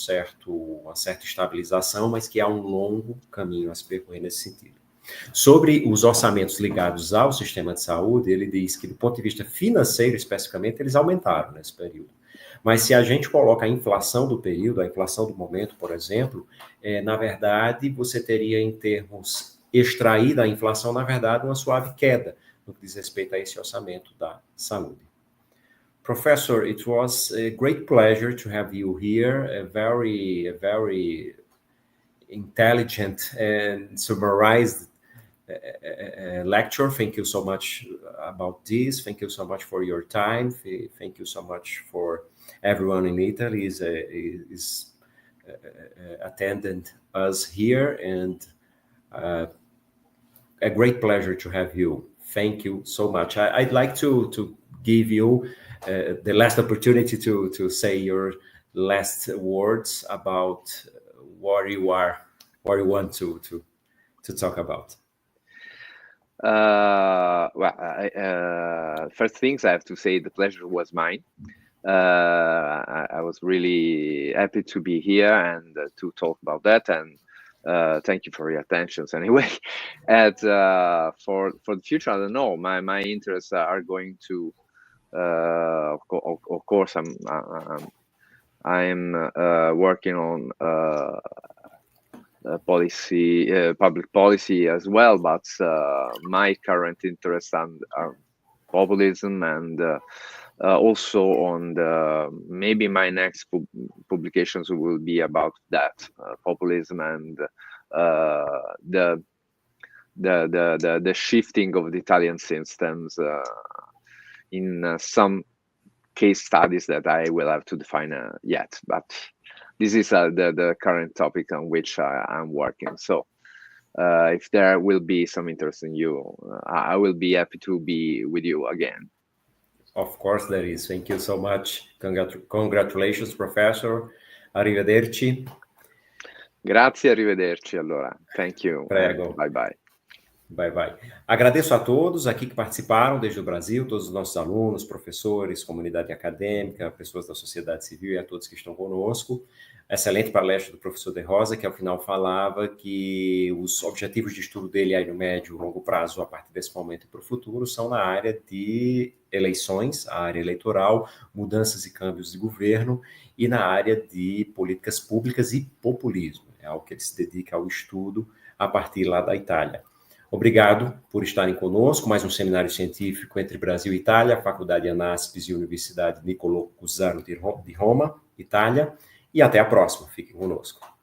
certa estabilização, mas que há um longo caminho a se percorrer nesse sentido. Sobre os orçamentos ligados ao sistema de saúde, ele diz que, do ponto de vista financeiro, especificamente, eles aumentaram nesse período. Mas se a gente coloca a inflação do período, a inflação do momento, por exemplo, na verdade, você teria, em termos extrair da inflação, na verdade, uma suave queda no que diz respeito a esse orçamento da saúde. Professor, it was a great pleasure to have you here, a very intelligent and summarized lecture. Thank you so much about this. Thank you so much for your time. Thank you so much for everyone in Italy is attending us here, and a great pleasure to have you. Thank you so much. I'd like to give you the last opportunity to say your last words about what you want to talk about. First things I have to say, the pleasure was mine. I was really happy to be here and to talk about that, and thank you for your attention anyway. And for the future, I don't know, my interests are going to of course I'm working on public policy as well, but my current interests are populism, and also on maybe my next publications will be about that, populism and the shifting of the Italian systems in some case studies that I will have to define yet. But this is the current topic on which I'm working. So if there will be some interest in you, I will be happy to be with you again. Of course there is. Thank you so much. Congratulations, Professor. Arrivederci. Grazie, arrivederci allora. Thank you. Prego. Bye bye. Bye, bye. Agradeço a todos aqui que participaram desde o Brasil, todos os nossos alunos, professores, comunidade acadêmica, pessoas da sociedade civil e a todos que estão conosco. Excelente palestra do professor De Rosa, que ao final falava que os objetivos de estudo dele aí no médio e longo prazo, a partir desse momento e para o futuro, são na área de eleições, a área eleitoral, mudanças e câmbios de governo e na área de políticas públicas e populismo. É algo que ele se dedica ao estudo a partir lá da Itália. Obrigado por estarem conosco, mais um seminário científico entre Brasil e Itália, Faculdade Anasps e Universidade Niccolò, Cusano de Roma, Itália, e até a próxima. Fiquem conosco.